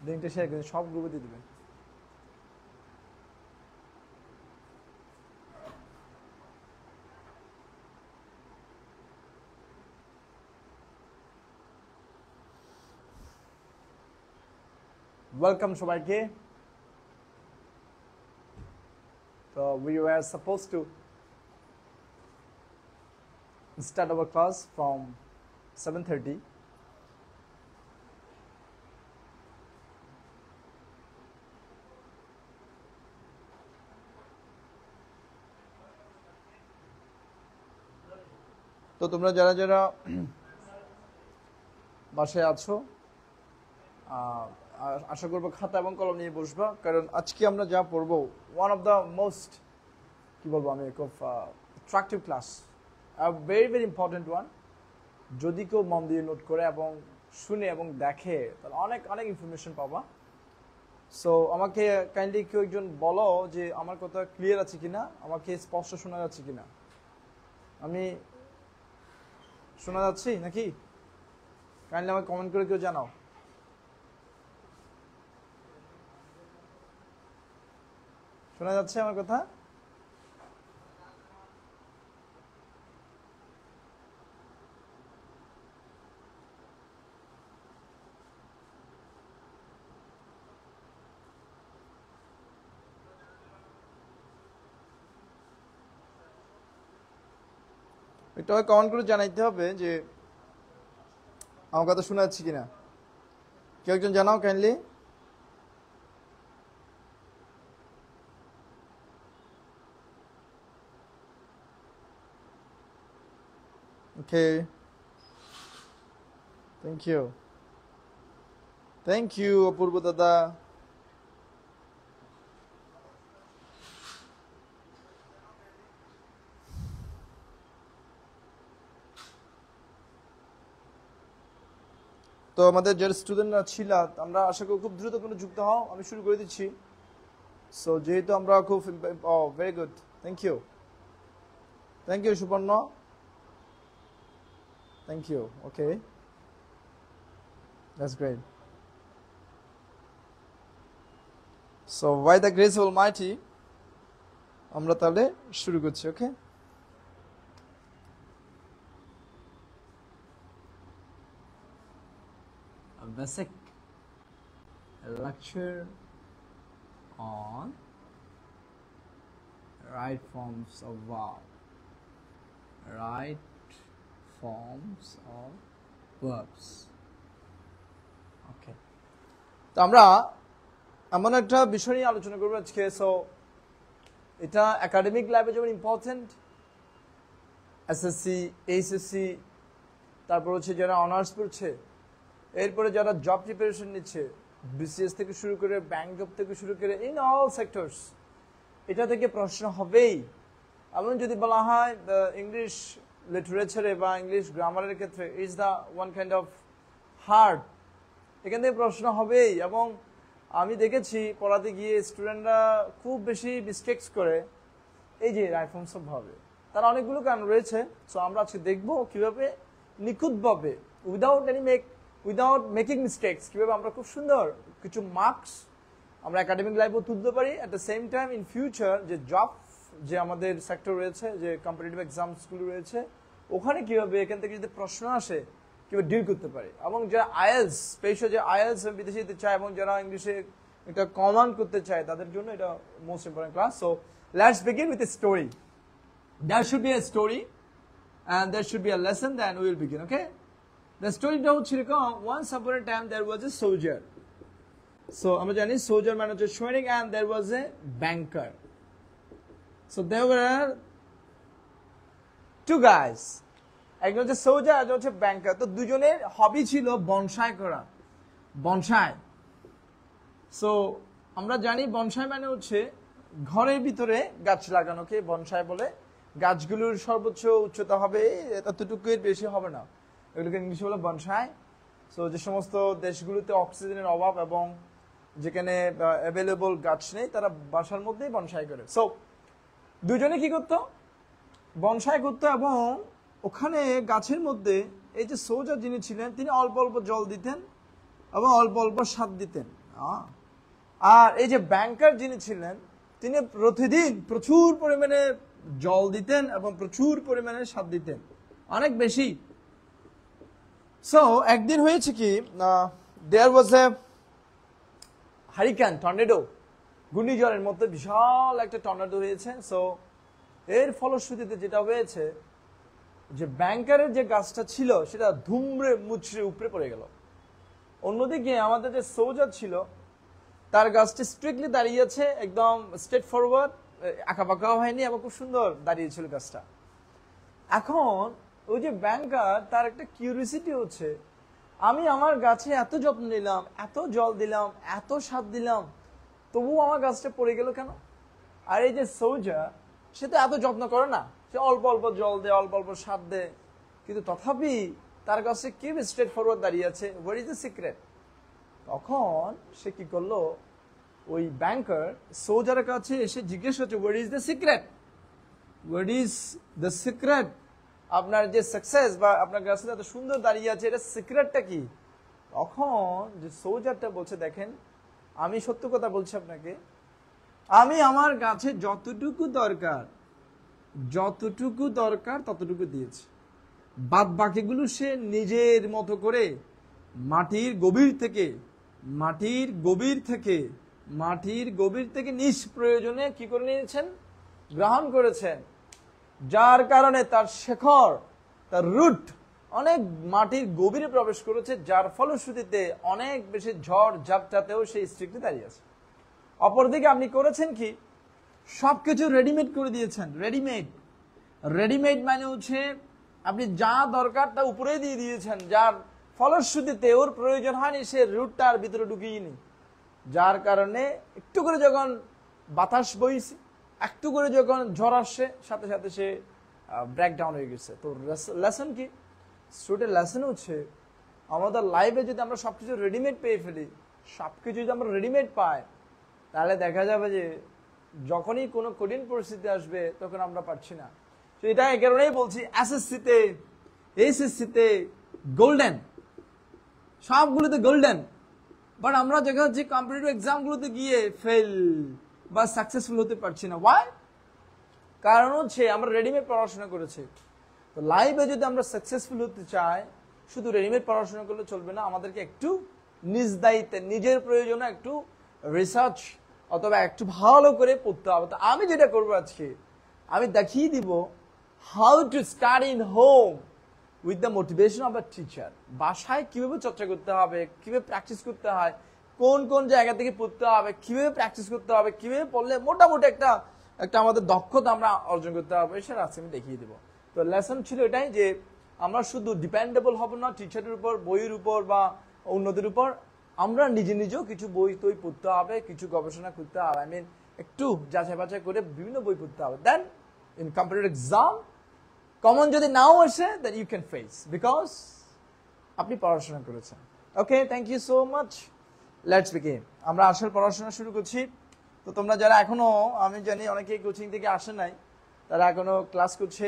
লিঙ্কটা শেয়ার করে সব গ্রুপে দিয়ে দিবেন। ওয়েলকাম সবাইকে। তো we were supposed to start our class from 7:30. তো তোমরা যারা যারা বাসায় আছো আশা করবো খাতা এবং কলম নিয়ে বসবা, কারণ আজকে আমরা যা পড়বো ওয়ান অফ দ্য মোস্ট কি বলবো আমি খুব attractive class, very very important one. যদি কেউ মন দিয়ে নোট করে এবং শুনে এবং দেখে তাহলে অনেক অনেক ইনফরমেশন পাবা। সো আমাকে কাইন্ডলি কেউ একজন বলো যে আমার কথা ক্লিয়ার আছে কিনা, আমাকে স্পষ্ট শোনা যাচ্ছে কিনা। আমি শোনা যাচ্ছি নাকি? কাইন্ডলি আমাকে কমেন্ট করে কেউ জানাও। শোনা যাচ্ছে আমার কথা? একটু কমেন্ট করে জানাইতে হবে যে আমার কথা শোনা যাচ্ছে কিনা। কেউ একজন জানাও kindly. Okay, thank you, thank you Apurba দাদা। তো আমাদের যারা স্টুডেন্টরা ছিল আমরা আশা করি খুব দ্রুত কোনো যুক্ত হও, আমি শুরু করে দিচ্ছি। সো যেহেতু আমরা খুব very good, thank you, thank you Suparna, thank you. Okay, that's great. So by the grace of Almighty আমরা তাহলে শুরু করছি। ওকে, a basic lecture on right forms of verb, right forms of verbs. Okay, তো আমরা এমন একটা বিষয় নিয়ে আলোচনা করবো আজকে। সো এটা একাডেমিক লাইফে যেমন ইম্পর্টেন্ট, এসএসসি, এইচএসসি, তারপর হচ্ছে যারা অনার্স পড়ছে, এরপরে যারা জব প্রিপারেশন নিচ্ছে, বিসিএস থেকে শুরু করে ব্যাংক জব থেকে শুরু করে ইন অল সেক্টরস, এটা থেকে প্রশ্ন হবেই। এমন যদি বলা হয় ইংলিশ লিটারেচারে বা ইংলিশ গ্রামারের ক্ষেত্রে is the one kind of hard, এখান থেকে প্রশ্ন হবেই। এবং আমি দেখেছি পড়াতে গিয়ে স্টুডেন্টরা খুব বেশি মিস্টেকস করে এই যে রাইট ফর্মস অফ ভাবে, তার অনেকগুলো কারণ রয়েছে। সো আমরা আজকে দেখবো কিভাবে নিখুঁতভাবে উইদাউট মেকিং মিস্টেকস কিভাবে আমরা খুব সুন্দর কিছু মার্কস আমরা একাডেমিক লাইফেও তুলতে পারি। At the same time in future যে জব যে আমাদের সেক্টর রয়েছে, যে কম্পিটিটিভ এক্সামসগুলো রয়েছে, ওখানে কিভাবে এখান থেকে যদি প্রশ্ন আসে কিভাবে ডিল করতে পারি। এবং যারা আইএলস, স্পেশাল যে আইএলস বিদেশে যেতে চায় এবং যারা ইংলিশে এটা কমান্ড করতে চায় তাদের জন্য এটা most important class. So let's begin with a story. There should be a story and there should be a lesson, then we will begin. Okay, the story হচ্ছে এরকম, once upon a time there was a soldier. So আমরা জানি soldier মানে হচ্ছে সৈনিক, and there was a banker. So there were two guys, একজন হচ্ছে soldier আর একজন হচ্ছে banker। তো দুজনের হবি ছিল বনসাই করা, বনসাই। সো আমরা জানি বনসাই মানে হচ্ছে ঘরের ভিতরে গাছ লাগানোকে বনসাই বলে। গাছগুলোর সর্বোচ্চ উচ্চতা হবে এতটুকুর বেশি হবে না, এগুলোকে ইংলিশে বলে বনসাই। সো যে সমস্ত দেশগুলোতে অক্সিজেনের অভাব এবং যেখানে অ্যাভেলেবল গাছ নেই তারা বাসার মধ্যেই বনসাই করে। সো দুজনে কি করতো, বনসাই করতো এবং ওখানে গাছের মধ্যে এই যে সোজা যিনি ছিলেন তিনি অল্প অল্প জল দিতেন এবং অল্প অল্প সার দিতেন। আর এই যে ব্যাংকার যিনি ছিলেন তিনি প্রতিদিন প্রচুর পরিমাণে জল দিতেন এবং প্রচুর পরিমাণে সার দিতেন, অনেক বেশি। সো একদিন হয়েছে কি, দেয়ার ওয়াজ এ হারিকেন, টর্নেডো, ঘূর্ণিঝড়ের মধ্যে বিশাল একটা টর্নেডো হয়েছে। সো এর ফলশ্রুতিতে যেটা হয়েছে যে ব্যাংকারের যে গাছটা ছিল সেটা ধুমড়ে মুচড়ে উপরে পড়ে গেল। অন্যদিকে আমাদের যে সোলজার ছিল তার গাছটি স্ট্রিক্টলি দাঁড়িয়েছে, একদম স্ট্রেট ফরওয়ার্ড, আঁকা বাঁকাও হয়নি এবং খুব সুন্দর দাঁড়িয়েছিল গাছটা। এখন ওই যে ব্যাংকার, তার একটা কিউরিওসিটি হচ্ছে, আমি আমার গাছে এত যত্ন নিলাম, এত জল দিলাম, এত সার দিলাম, তবুও আমার গাছটা পড়ে গেল কেন? আর এই যে সোলজার, সে তো এত যত্ন করে না, সে অল্প অল্প জল দেয়, অল্প অল্প সার দেয়, কিন্তু তথাপি তার কাছে কি স্ট্রেট ফরওয়ার্ড দাঁড়িয়ে আছে, হোয়াট ইজ দ্য সিক্রেট? তখন সে কি করলো, ওই ব্যাংকার সোলজারের কাছে এসে জিজ্ঞেস করছে, what is the secret, what is the secret, আপনার যে সাকসেস বা আপনার কাছে এত সুন্দর দাঁড়িয়ে আছে, এটা সিক্রেটটা কি? তখন যে সোলজারটা বলছে, দেখেন আমি সত্য কথা বলছি আপনাকে, আমি আমার গাছে যতটুকু দরকার ততটুকু দিয়েছি, বাদ বাকিগুলো সে নিজের মতো করে মাটির গভীর থেকে নিষ্প্রয়োজনে কি করে নিয়েছেন, গ্রহণ করেছেন। যার কারণে তার শেকড়, তার রুট অনেক মাটির গভীরে প্রবেশ করেছে, যার ফলশ্রুতিতে অনেক বেশি ঝড় ঝাপটাতেও সেই স্ট্রিক্টলি দাঁড়িয়ে আছে। অপরদিকে আপনি করেছেন কি, সবকিছু রেডিমেড করে দিয়েছেন। রেডিমেড মানে হচ্ছে আপনি যা দরকার তা উপরে দিয়ে দিয়েছেন, যার ফলশ্রুতিতে ওর প্রয়োজন হয়নি, সে রুটটা আর ভিতরে ঢুকিয়েনি। যার কারণে একটু করে যখন বাতাস বইছে, একটু করে যখন ঝড় আসছে, সাথে সাথে সে ব্রেকডাউন হয়ে গেছে। তো লেসন কি, স্টুডেন্ট লেসন হচ্ছে, আমাদের লাইফে যদি আমরা সবকিছু রেডিমেড পেয়ে ফেলি, সবকিছু যদি আমরা রেডিমেড পাই, তাহলে দেখা যাবে যে যখনই কোনো কঠিন পরিস্থিতি আসবে তখন আমরা পারছি না। তো এটা এই কারণেই বলছি, এসএসসিতে গোল্ডেন, সবগুলোতে গোল্ডেন, বাট আমরা দেখা যাচ্ছে কম্পিটিটিভ এক্সামগুলোতে গিয়ে ফেল বা সাকসেসফুল হতে পারছি না। ওয়াই? কারণ হচ্ছে আমরা রেডিমেড পড়াশোনা করেছি। তো লাইফে যদি আমরা সাকসেসফুল হতে চাই, শুধু রেডিমেড পড়াশোনা করলে চলবে না, আমাদেরকে একটু নিজ দায়িত্বে, নিজের প্রয়োজনে একটু রিসার্চ অথবা একটু ভালো করে পড়তে হবে। তো আমি যেটা করবো আজকে, আমি দেখিয়ে দিব how to study in home with the motivation of a teacher. বাসায় কিভাবে চর্চা করতে হবে, কিভাবে প্র্যাকটিস করতে হয়, কোন কোন জায়গা থেকে পড়তে হবে, কিভাবে প্র্যাকটিস করতে হবে, কিভাবে পড়লে মোটামুটি একটা আমাদের দক্ষতা আমরা অর্জন করতে হবে, সেটা আজকে আমি দেখিয়ে দিব। তো লেসন ছিল এটাই যে আমরা শুধু ডিপেন্ডেবল হব না টিচারের উপর, বইয়ের উপর বা অন্যদের উপর, আমরা নিজেও কিছু বই তৈ পড়তে হবে, কিছু গবেষণা করতে হবে, আই মিন একটু যাচাই বাছাই করে বিভিন্ন বই পড়তে হবে। Then in competitive exam common যদি নাও আসে, then you can face, because আপনি পড়াশোনা করেছেন। Okay, thank you so much. Let's begin. আমরা আসল পড়াশোনা শুরু করছি। তো তোমরা যারা এখনো, আমি জানি অনেকেই কোচিং থেকে আসে নাই, তারা এখনো ক্লাস করছে।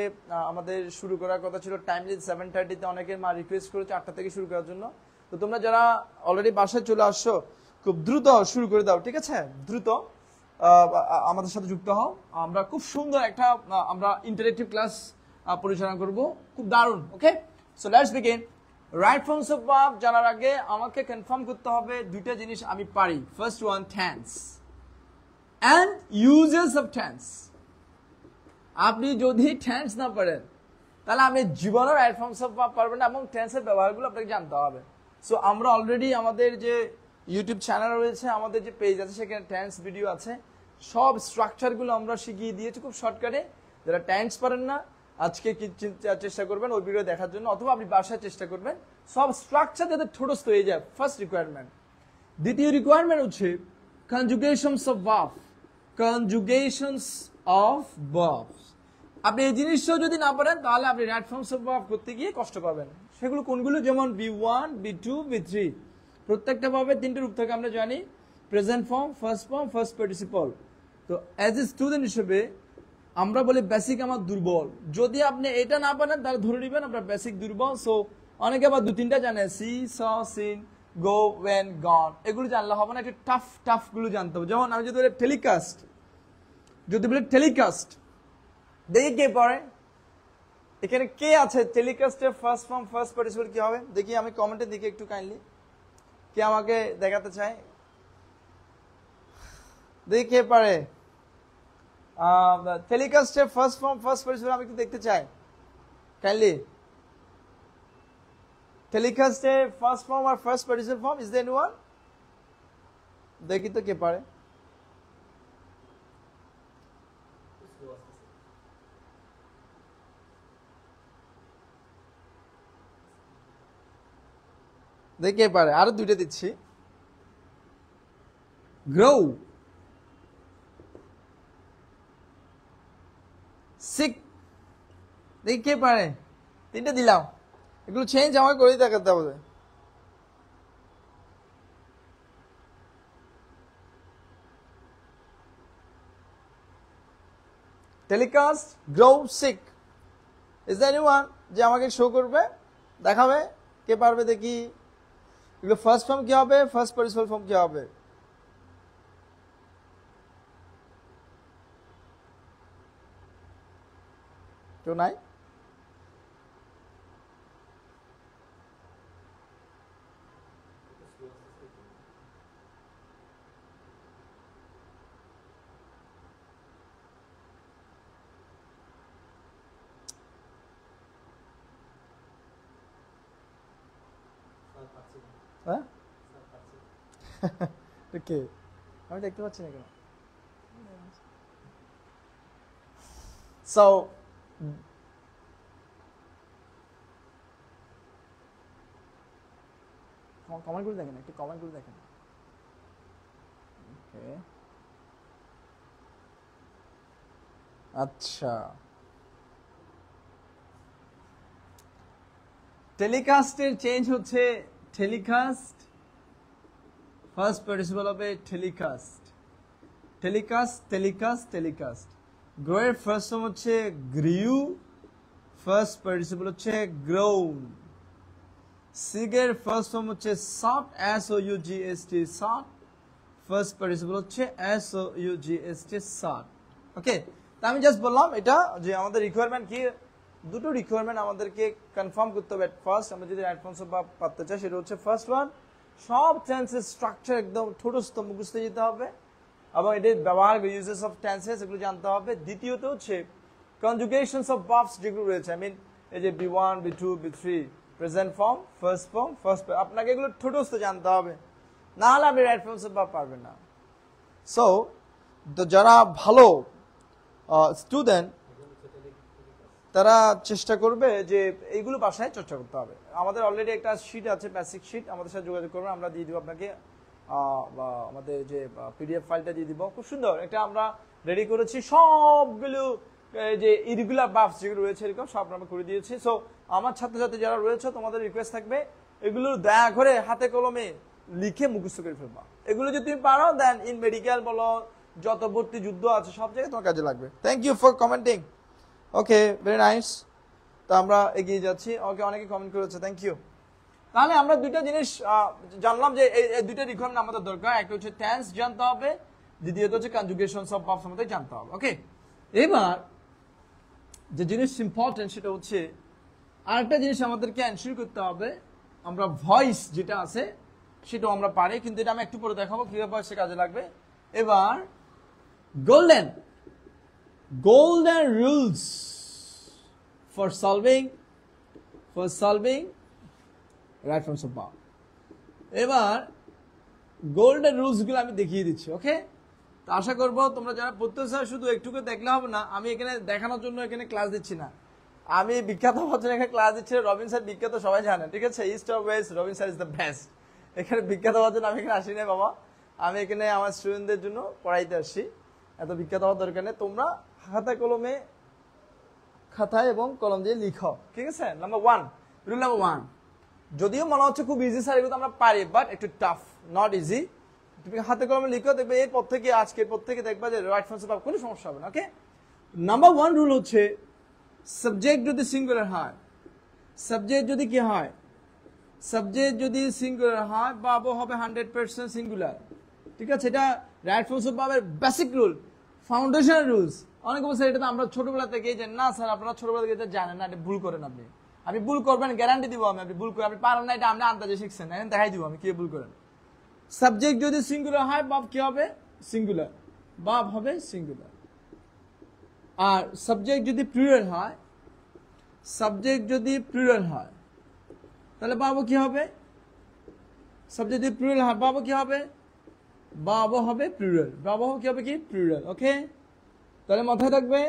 আমাদের শুরু করার কথা ছিল টাইমলি 7:30-তে, অনেকের মা রিকোয়েস্ট করেছে 8টা থেকে শুরু করার জন্য। তো তোমরা যারা অলরেডি বাসায় চলে আসছো, খুব দ্রুত শুরু করে দাও, ঠিক আছে? দ্রুত আমাদের সাথে যুক্ত হও। আমরা খুব সুন্দর একটা আমরা ইন্টারেক্টিভ ক্লাস পরিচালনা করব, খুব দারুণ। Okay, so let's begin. Right forms of verb জানার আগে আমাকে কনফার্ম করতে হবে দুইটা জিনিস আমি পারি। First one, tense and usages of tense. আপনি যদি টেন্স না পারেন তাহলে আপনি জীবনে রাইট ফর্মস অফ ভার্ব পারবেন না, এবং টেন্সের ব্যবহারগুলো আপনাকে জানতে হবে। সো আমরা অলরেডি আমাদের যে ইউটিউব চ্যানেল রয়েছে, আমাদের যে পেজ আছে, সেখানে টেন্স ভিডিও আছে, সব স্ট্রাকচারগুলো আমরা শিখিয়ে দিয়েছি খুব শর্টকাটে। যারা টেন্স পারেন না, আজকে কি চেষ্টা করবেন ওই ভিডিও দেখার জন্য, অথবা আপনি বাসায় চেষ্টা করবেন সব স্ট্রাকচার যাতে ঠোঁটস্থ হয়ে যায়। First requirement. দ্বিতীয় রিকোয়ারমেন্ট হচ্ছে conjugations of verb. Conjugations of verbs. আপনি এই জিনিসটাও যদি না পারেন তাহলে আপনি রাইট ফর্মস অফ ভার্ব করতে গিয়ে কষ্ট পাবেন। সেগুলো কোনগুলো? যেমন B1, B2, B3। প্রত্যেকটা ভাবে তিনটে রূপ থাকে আমরা জানি, present form, first form, first participle. তো অ্যাজ এ স্টুডেন্ট হিসেবে আমরা বলি বেসিক আমার দুর্বল। যদি আপনি এটা না পারেন তাহলে ধরে নেবেন আপনার বেসিক দুর্বল। সো অনেকে আবার 2-3টা জানে, see, saw, seen, go, went, gone, এগুলো জানলে হবে না, একটু টাফ গুলো জানতে হবে। যেমন আমি যদি বলি টেলিকাস্ট, দেখি কে পড়ে, এখানে কে আছে? টেলিকাস্টের ফার্স্ট ফর্ম ফার্স্ট পার্টিসিপল কি হবে দেখি, আমি কমেন্টের দিকে একটু কাইন্ডলি কে আমাকে দেখাতে চায়, দেখি কে পারে। টেলিকাস্টের ফার্স্ট ফর্ম ফার্স্ট পার্টিসিপল আমি একটু দেখতে চাই কাইন্ডলি। টেলিকাস্টের ফার্স্ট ফর্ম আর first participle form, is there anyone? দেখি তো কে পারে। দেখি কে পারে, আরো দুইটা দিচ্ছি। গ্রো, সিক, দেখি কে পারে, তিনটা দিলাম। এগুলো চেঞ্জ আমাকে করে দেখাতে হবে। Telecast, grow, sick, is that anyone যে আমাকে শো করবে, দেখাবে কে পারবে দেখি। এগুলো ফার্স্ট ফর্ম কি হবে, ফার্স্ট পার্টিসিপল ফর্ম কি হবে? কেউ নাই? হ্যাঁ কে, আমি দেখতে পাচ্ছি না কেন? সো কমেন্ট করে দেখেন, একটু কমেন্ট করে দেখেন। ওকে, আচ্ছা, টেলিকাস্টের চেঞ্জ হচ্ছে টেলিকাস্ট, ফার্স্ট পার্টিসিপল হবে টেলিকাস্ট, টেলিকাস্ট। গ্রো এর ফার্স্ট ফর্ম হচ্ছে গ্রিউ, ফার্স্ট পার্টিসিপল হচ্ছে গ্রোন। সিগের ফার্স্ট ফর্ম হচ্ছে thought, SOUGST, thought, first participle হচ্ছে SOUGST, সট। ওকে, তা আমি জাস্ট বললাম এটা যে আমাদের রিকোয়ারমেন্ট কি, দুটো রিকোয়ারমেন্ট আমাদেরকে কনফার্ম করতে হবে। ফার্স্ট আমরা যদি রাইট ফর্ম বা পাতে চাই, সেটা হচ্ছে ফার্স্ট ওয়ান, সব টেন্সের স্ট্রাকচার একদম ঠোঁটস্থ মুখস্থ যেতে হবে এবং এটির ব্যবহার, ইউজেস অফ টেন্সেস এগুলো জানতে হবে। দ্বিতীয়ত হচ্ছে কনজুগেশনস অফ ভার্বস যেগুলো রয়েছে, আই মিন এই যে B1, B2, B3, present form, first form, first, আপনাকে এগুলো ঠোঁটস্থ জানতে হবে, না হলে আপনি রাইট ফর্ম বা পারবেন না। সো যারা ভালো স্টুডেন্ট তারা চেষ্টা করবে যে এইগুলো বাসায় চর্চা করতে হবে। আমাদের অলরেডি একটা শিট আছে, বেসিক শিট, আমাদের সাথে যোগাযোগ করবেন, আমরা দিয়ে দিব আপনাকে আমাদের যে PDF ফাইলটা দিয়ে দিব। খুব সুন্দর একটা আমরা রেডি করেছি, সবগুলো যে ইরেগুলার ভার্বস যেগুলো রয়েছে এরকম সব আমরা করে দিয়েছি। সো আমার ছাত্রছাত্রী যারা রয়েছে, তোমাদের রিকোয়েস্ট থাকবে এগুলো দয়া করে হাতে কলমে লিখে মুখস্থ করে ফেলবা। এগুলো যদি তুমি পারো, দেন ইন মেডিকেল বলো, যত ভর্তি যুদ্ধ আছে সব জায়গায় তোমার কাজে লাগবে। Thank you for commenting. Okay, very nice. তো আমরা এগিয়ে যাচ্ছি। ওকে, অনেকে কমেন্ট করেছে, থ্যাংক ইউ। তাহলে আমরা দুইটা জিনিস জানলাম যে এই দুইটা রিকোয়ারমেন্ট আমাদের দরকার। একটা হচ্ছে টেন্স জানতে হবে, দ্বিতীয়ত হচ্ছে কনজুগেশনস অফ ভার্বস আমাদের জানতে হবে। ওকে, এবার যে জিনিস ইম্পর্টেন্ট সেটা হচ্ছে আরেকটা জিনিস আমাদেরকে এনশিওর করতে হবে, আমরা ভয়েস যেটা আছে সেটাও আমরা পারি, কিন্তু এটা আমি একটু পরে দেখাবো কিভাবে ভয়েসে কাজে লাগবে। এবার golden rules for solving right forms of verb. এবার গোল্ডেন রুলস গুলো আমি দেখিয়ে দিচ্ছি। ওকে, তো আশা করবো তোমরা যারা পড়তে চাও শুধু একটুকু দেখলে হবে না, আমি এখানে দেখানোর জন্য এখানে ক্লাস দিচ্ছি না, আমি বিখ্যাত হওয়ার জন্য এখানে ক্লাস দিচ্ছি। রবিন স্যার বিখ্যাত, সবাই জানেন, ঠিক আছে, east of West, Robin sir is the best. এখানে বিখ্যাত হওয়ার জন্য আমি এখানে আসি না বাবা, আমি এখানে আমার স্টুডেন্টদের জন্য পড়াইতে আসছি, এত বিখ্যাত হওয়ার দরকার নেই। তোমরা খাতায় এবং কলম দিয়ে লিখো, ঠিক আছে। Number one, rule number one, যদিও মনে হচ্ছে খুব ইজি স্যার, এগুলো আমরা পারি, বাট একটু টাফ, নট ইজি। তুমি হাতে কলমে লিখো, দেখবে এরপর থেকে, আজকের পর থেকে দেখবা যে রাইট ফর্মস অফ কোনো সমস্যা হবে না। ওকে, নাম্বার ওয়ান রুল হচ্ছে সাবজেক্ট যদি সিঙ্গুলার হয়, সাবজেক্ট যদি কি হয়, সাবজেক্ট যদি সিঙ্গুলার হয় ভার্ব হবে 100% সিঙ্গুলার। ঠিক আছে, এটা রাইট ফোর্স অফ ভার্বের বেসিক রুল, ফাউন্ডেশনাল রুলস। অনেকে বলছে এটা তো আমরা ছোটবেলা থেকেই জানি। না স্যার, আপনারা ছোটবেলা থেকে এটা জানেন না, এটা ভুল করেন আপনি। আপনি ভুল করবেন, গ্যারান্টি দিব আমি, আপনি ভুল করেন, আপনি পারেন না, এটা আপনি আন্দাজে শিখছেন, এখন দেখাই দিব আমি কি ভুল করেন। সাবজেক্ট যদি সিঙ্গুলার হয় ভার্ব কি হবে? সিঙ্গুলার, ভার্ব হবে সিঙ্গুলার। আর সাবজেক্ট যদি প্লুরাল হয়, সাবজেক্ট যদি প্লুরাল হয় তাহলে ভার্ব কি হবে? সাবজেক্ট যদি প্লুরাল হয় ভার্ব কি হবে? ভার্ব হবে প্লুরাল, ভার্ব কি হবে? কি প্লুরাল। ওকে, তাহলে মাথায় থাকবে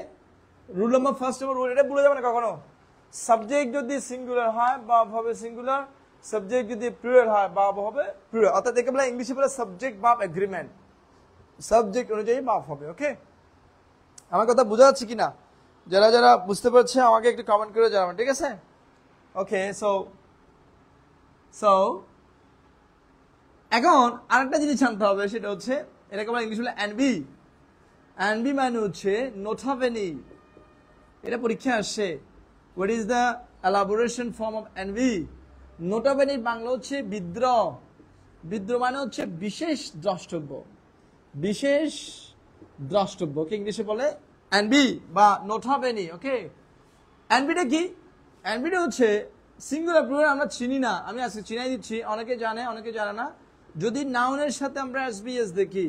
rule number first number rule, এটা ভুলে যাবে না কখনো। সাবজেক্ট যদি সিঙ্গুলার হয় ভার্ব হবে সিঙ্গুলার, সাবজেক্ট যদি প্লুরাল হয় ভার্ব হবে প্লুরাল। অর্থাৎ একে বলে ইংলিশে বলে সাবজেক্ট ভার্ব এগ্রিমেন্ট, সাবজেক্ট অনুযায়ী ভার্ব হবে। ওকে, আমার কথা বোঝা যাচ্ছে কিনা? যারা যারা বুঝতে পারছে আমাকে একটু কমেন্ট করে জানাবেন, ঠিক আছে? ওকে, সো এখন আরেকটা জিনিস জানতে হবে, সেটা হচ্ছে এটাকে আমরা ইংলিশ বলে এনবি। এনবি মানে হচ্ছে নোটা বেনি। এটা পরীক্ষায় আসছে, what is the elaboration form of NB? নোটা বেনির বাংলা হচ্ছে বিদ্রোহ। বিদ্রোহ মানে হচ্ছে বিশেষ দ্রষ্টব্য, বিশেষ দ্রষ্টব্য কে ইংলিশে বলে এনবি বা নোটা বেনি। ওকে, এনবিটা কি? এনবিটা হচ্ছে সিঙ্গুলার প্লুরাল আমরা চিনি না, আমি আজকে চিনাই দিচ্ছি, অনেকে জানে অনেকে জানে না। যদি নাউনের সাথে আমরা এসবিএস দেখি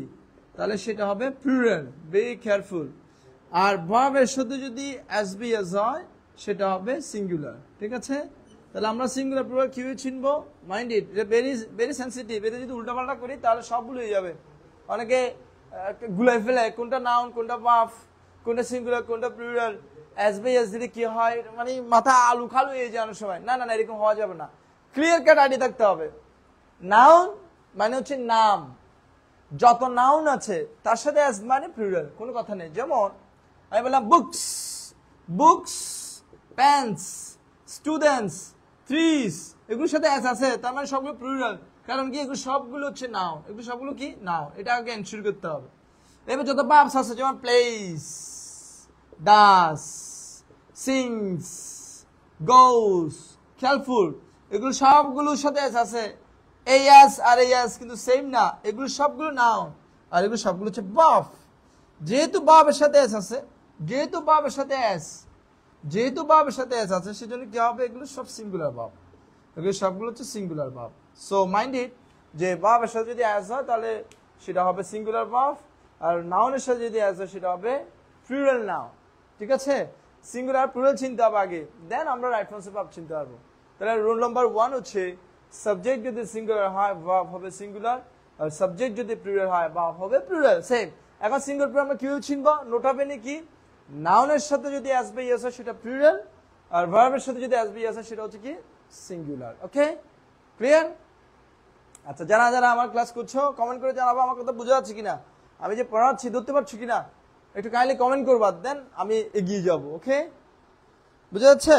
তাহলে সেটা হবে প্লুরাল, ভেরি কেয়ারফুল। আর ভার্বের সাথে যদি এসবিএস হয় সেটা হবে সিঙ্গুলার। ঠিক আছে, তাহলে আমরা সিঙ্গুলার প্লুরাল কিভাবে চিনবো? মাইন্ড ইট, এটা ভেরি ভেরি সেন্সিটিভ। এটা যদি উল্টাপাল্টা করি তাহলে সব ভুল হয়ে যাবে। অনেকে গুলাই ফেলে কোনটা নাউন, কোনটা ভার্ব, কোনটা সিঙ্গুলার, কোনটা প্লুরাল। এসবিএস দিলে কি হয়, মানে মাথা আলু খালু হয়ে যায় অনেক সময়। না না না, এরকম হওয়া যাবে না, ক্লিয়ার কাট আইডিয়া থাকতে হবে। নাউন মানে হচ্ছে নাম, যত নাউন আছে তার সাথে এস মানে প্লুরাল, কোনো কথা নেই। যেমন আমি বললাম books, books, pens, students, trees, এগুলোর সাথে এস আছে, তার মানে সবগুলো প্লুরাল। কারণ কি, এগুলো সবগুলো হচ্ছে নাউন, এগুলো সবগুলো কি নাউন, এটা আগে এনশিওর করতে হবে। এবার যত ভার্বস আছে, যেমন প্লেস, ডাস, সিংস, গোস, কেয়ারফুল, এগুলো সবগুলোর সাথে এস আছে। এই এস আর এই এস কিন্তু সেম না, এগুলো সবগুলো নাউন আর এগুলো সবগুলো হচ্ছে ভার্ব। যেহেতু ভার্বের সাথে এস আছে, যেহেতু ভার্বের সাথে এস, যেহেতু ভার্বের সাথে এস আছে, সেজন্য কি হবে? এগুলো সব সিঙ্গুলার ভার্ব, এগুলো সবগুলো হচ্ছে singular verb. So mind it, যে ভার্বের সাথে যদি এস হয় তাহলে সেটা হবে সিঙ্গুলার ভার্ব, আর নাউনের সাথে যদি এস হয় সেটা হবে প্লুরাল নাউন। ঠিক আছে, সিঙ্গুলার প্লুরাল চিনতে হবে আগে, দেন আমরা রাইট ফর্ম অফ ভার্ব চিনতে পারবো। তাহলে রুল নাম্বার 1 হচ্ছে সাবজেক্ট যদি সিঙ্গুলার হয় ভার্ব হবে সিঙ্গুলার, আর সাবজেক্ট যদি প্লুরাল হয় ভার্ব হবে প্লুরাল। সেম। এখন সিঙ্গুলার প্লুরাল আমরা কিভাবে চিনবো? নোটা বেনি কি, নাউনের সাথে যদি এসবিএস হয় সেটা প্লুরাল, আর ভার্বের সাথে যদি এসবিএস হয় সেটা হচ্ছে কি সিঙ্গুলার। ওকে, ক্লিয়ার? আচ্ছা, যারা যারা আমার ক্লাস করছো কমেন্ট করে জানাবো আমার কথা বোঝা যাচ্ছে কিনা, আমি যে পড়াচ্ছি ধরতে পারছো কিনা, একটু কাইন্ডলি কমেন্ট করবা, দেন আমি এগিয়ে যাব। ওকে, বুঝা যাচ্ছে?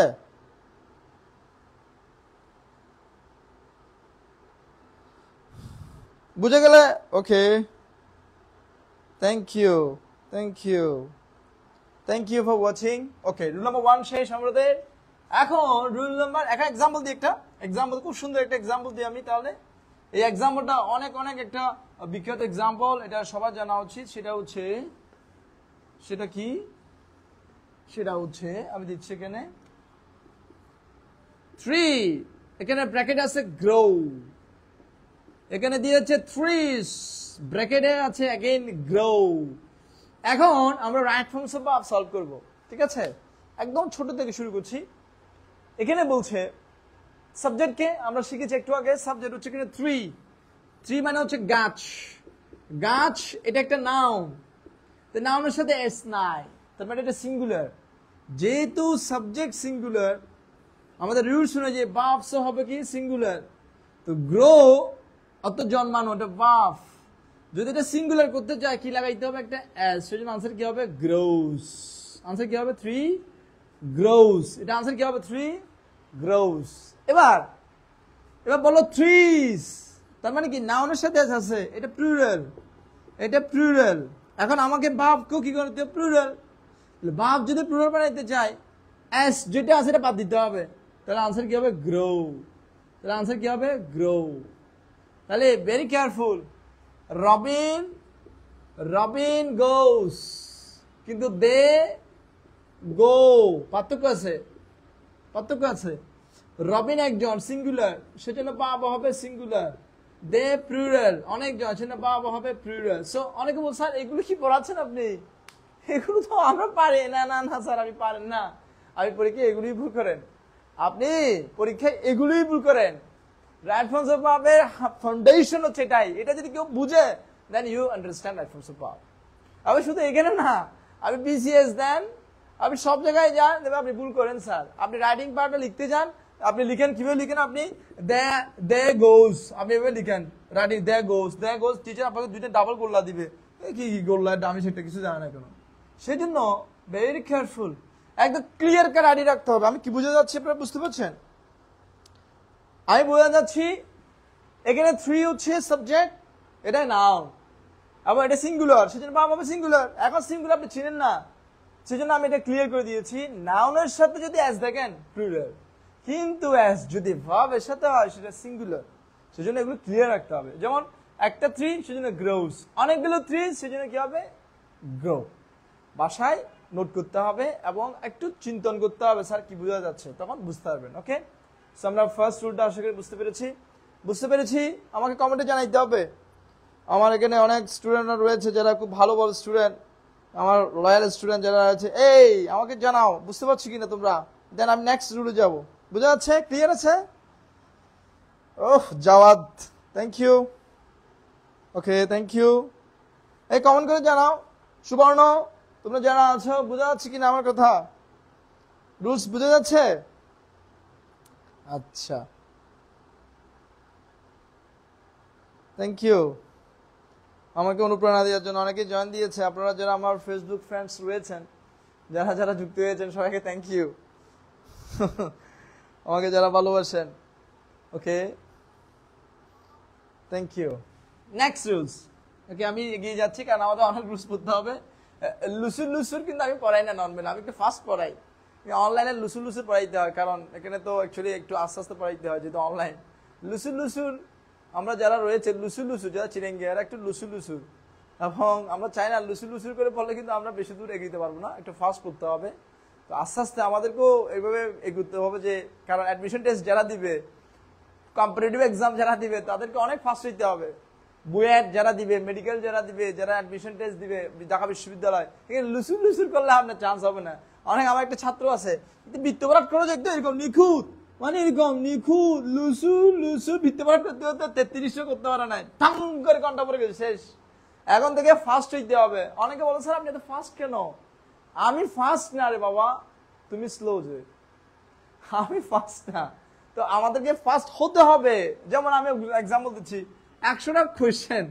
বুঝে গেলে okay, thank you, thank you, thank you for watching. Okay, rule number 1 শেষ আমাদের। এখন রুল নাম্বার, একটা এক্সাম্পল দিই, একটা এক্সাম্পল, খুব সুন্দর একটা এক্সাম্পল দিই আমি। তাহলে এই এক্সাম্পলটা অনেক অনেক একটা বিখ্যাত এক্সাম্পল, এটা সবার জানা উচিত। সেটা হচ্ছে, সেটা কি, সেটা হচ্ছে আমি দিচ্ছি এখানে 3, এখানে ব্র্যাকেট আছে গ্রো, এখানে দিয়েছে ট্রিজ, ব্র্যাকেটে আছে अगेन গ্রো। এখন আমরা right form of verb solve করব। ঠিক আছে, একদম ছোট থেকে শুরু করছি। এখানে বলছে সাবজেক্টকে আমরা শিখেছি একটু আগে, সাবজেক্ট হচ্ছে এখানে ট্রি। ট্রি মানে হচ্ছে গাছ, গাছ এটা একটা নাউন, তো নাউনের সাথে এস নাই, তার মানে এটা সিঙ্গুলার। যেহেতু সাবজেক্ট সিঙ্গুলার, আমাদের রুলস অনুযায়ী ভার্বস হবে কি সিঙ্গুলার। তো গ্রো অত জন্মানো, এটা ভার্ব। যদি এটা সিঙ্গুলার করতে চাই কি লাগাইতে হবে? একটা এস। সেজন্য আনসার কি হবে? গ্রোস। আনসার কি হবে? 3 গ্রোস। এটা আনসার কি হবে? 3 গ্রোস। এবার বলো ট্রিজ, তার মানে কি নাউনের সাথে এস আছে, এটা প্লুরাল, এটা প্লুরাল। এখন আমাকে ভার্বকেও কি করতে হবে? প্লুরাল। ভার্ব যদি প্লুরাল বানাইতে চাই, এস যেটা আছে এটা বাদ দিতে হবে, তাহলে আনসার কি হবে? গ্রো। তাহলে আনসার কি হবে? গ্রো। তাহলে ভেরি কেয়ারফুল। রবিন গোস, কিন্তু দে গো, পার্থক্য আছে। রবিন একজন সিঙ্গুলার, সেজন্য বাবা হবে সিঙ্গুলার। দে প্লুরাল, অনেকজন, সেজন্য বাবা হবে প্লুরাল। সো অনেকে বল স্যার এগুলো কি পড়াচ্ছেন আপনি? এগুলো তো আমরা পারি না। না না স্যার, আমি পারেন না। আমি পরীক্ষায় এগুলোই ভুল করেন। আপনি পরীক্ষায় এগুলোই ভুল করেন। রাইট ফর্মস অফ ভার্বের ফাউন্ডেশন হচ্ছে এটাই। এটা যদি কেউ বুঝে, then you understand right forms of verb. আমি শুধু এখানে না, আপনি বিসিএস দেন, আপনি সব জায়গায় যান, দেখবেন আপনি ভুল করেন স্যার। আপনি রাইটিং পার্টটা লিখতে যান, আপনি লিখেন কিভাবে লিখেন? আপনি দে গোস, আপনি এভাবে লিখেন রাইটিং দে গোস। টিচার আপনাকে দুইটা ডাবল গোল্লা দিবে। কি গোল্লা, আমি সেটা কিছু জানি না কেন। সেই জন্য ভেরি কেয়ারফুল, একদম ক্লিয়ার কাট আইডি রাখতে হবে। আমি কি বুঝে যাচ্ছি আপনারা বুঝতে পারছেন? আমি বোঝা যাচ্ছি এখানে 3 হচ্ছে সাবজেক্ট, এটা নাউন, আবার এটা সিঙ্গুলার, সেজন্য বাম হবে সিঙ্গুলার। এখন সিঙ্গুলার আপনি চিনেন না, সেজন্য আমি এটা ক্লিয়ার করে দিয়েছি। নাউনের সাথে যদি এস দেখেন প্লুরাল, কিন্তু এস যদি ভার্বের সাথে হয় সেটা সিঙ্গুলার। সেজন্য এগুলো ক্লিয়ার রাখতে হবে। যেমন একটা 3, সেজন্য গ্রোস। অনেকগুলো 3, সেজন্য কি হবে? গ্রো। বাসায় নোট করতে হবে এবং একটু চিন্তন করতে হবে, স্যার কি বোঝা যাচ্ছে, তখন বুঝতে পারবেন। ওকে, সো আমরা ফার্স্ট রুলটা আশা করি বুঝতে পেরেছি। আমাকে কমেন্টে জানাইতে হবে। আমার এখানে অনেক স্টুডেন্টরা রয়েছে যারা খুব ভালো স্টুডেন্ট, আমার লয়াল স্টুডেন্ট যারা আছে, এই আমাকে জানাও বুঝতে পারছি কিনা তোমরা। দেন আমি নেক্সট রুলে যাব। বুঝা যাচ্ছে? ক্লিয়ার আছে? Oh Jawad, thank you. Okay, thank you. এই কমেন্ট করে জানাও। সুবর্ণ, তোমরা যারা আছো, বোঝা যাচ্ছে কিনা আমার কথা? রুলস বুঝা যাচ্ছে? আচ্ছা, থ্যাংক ইউ আমাকে অনুপ্রেরণা দেওয়ার জন্য। অনেকে জয়েন দিয়েছে। আপনারা যারা আমার ফেসবুক ফ্রেন্ডস রয়েছেন, যারা যুক্ত হয়েছেন, সবাইকে থ্যাংক ইউ। আমাকে যারা ভালোবাসেন, okay, thank you. Next rules. ওকে, আমি এগিয়ে যাচ্ছি কারণ আমাদের অনেক রুলস পড়তে হবে। লুসুর কিন্তু আমি পড়াই না নর্মাল, আমি একটু ফাস্ট পড়াই। অনলাইনে লুসুর পড়াইতে হয়, কারণ এখানে তো অ্যাকচুয়ালি একটু আস্তে আস্তে পড়াইতে হয়, যেহেতু অনলাইন। লুসুর আমরা যারা রয়েছে, লুসুর যারা চিরেঙ্গে, এরা একটু লুসুর, এবং আমরা চাই না লুসুর করে পড়লে কিন্তু আমরা বেশি দূর এগিয়ে পারবো না, একটু ফাস্ট পড়তে হবে। তো আস্তে আস্তে আমাদেরকেও এইভাবে এগোতে হবে, যে কারণ অ্যাডমিশন টেস্ট যারা দিবে, কম্পিটিটিভ এক্সাম যারা দিবে, তাদেরকে অনেক ফাস্ট হইতে হবে। বুয়েট যারা দিবে, মেডিকেল যারা দিবে, যারা অ্যাডমিশন টেস্ট দিবে ঢাকা বিশ্ববিদ্যালয়, এখানে লুসুর করলে আপনার চান্স হবে না। অনেক আমার একটা ছাত্র আছে, বৃত্তপাঠ করে দেখতো এরকম নিখুঁত, মানে এরকম নিখুঁত লুসুর বৃত্তপাঠ করতে হতে 3300 করতে পারে না, টাং করে ঘন্টা পরে গেছে, শেষ। এখন থেকে ফাস্ট হইতে হবে। অনেকে বলে স্যার আপনি এত ফাস্ট কেন? আমি ফাস্ট না রে বাবা, তুমি স্লো। যে আমি ফাস্ট না, তো আমাদেরকে ফাস্ট হতে হবে। যেমন আমি এক্সাম্পল দিচ্ছি, 100টা কোয়েশ্চেন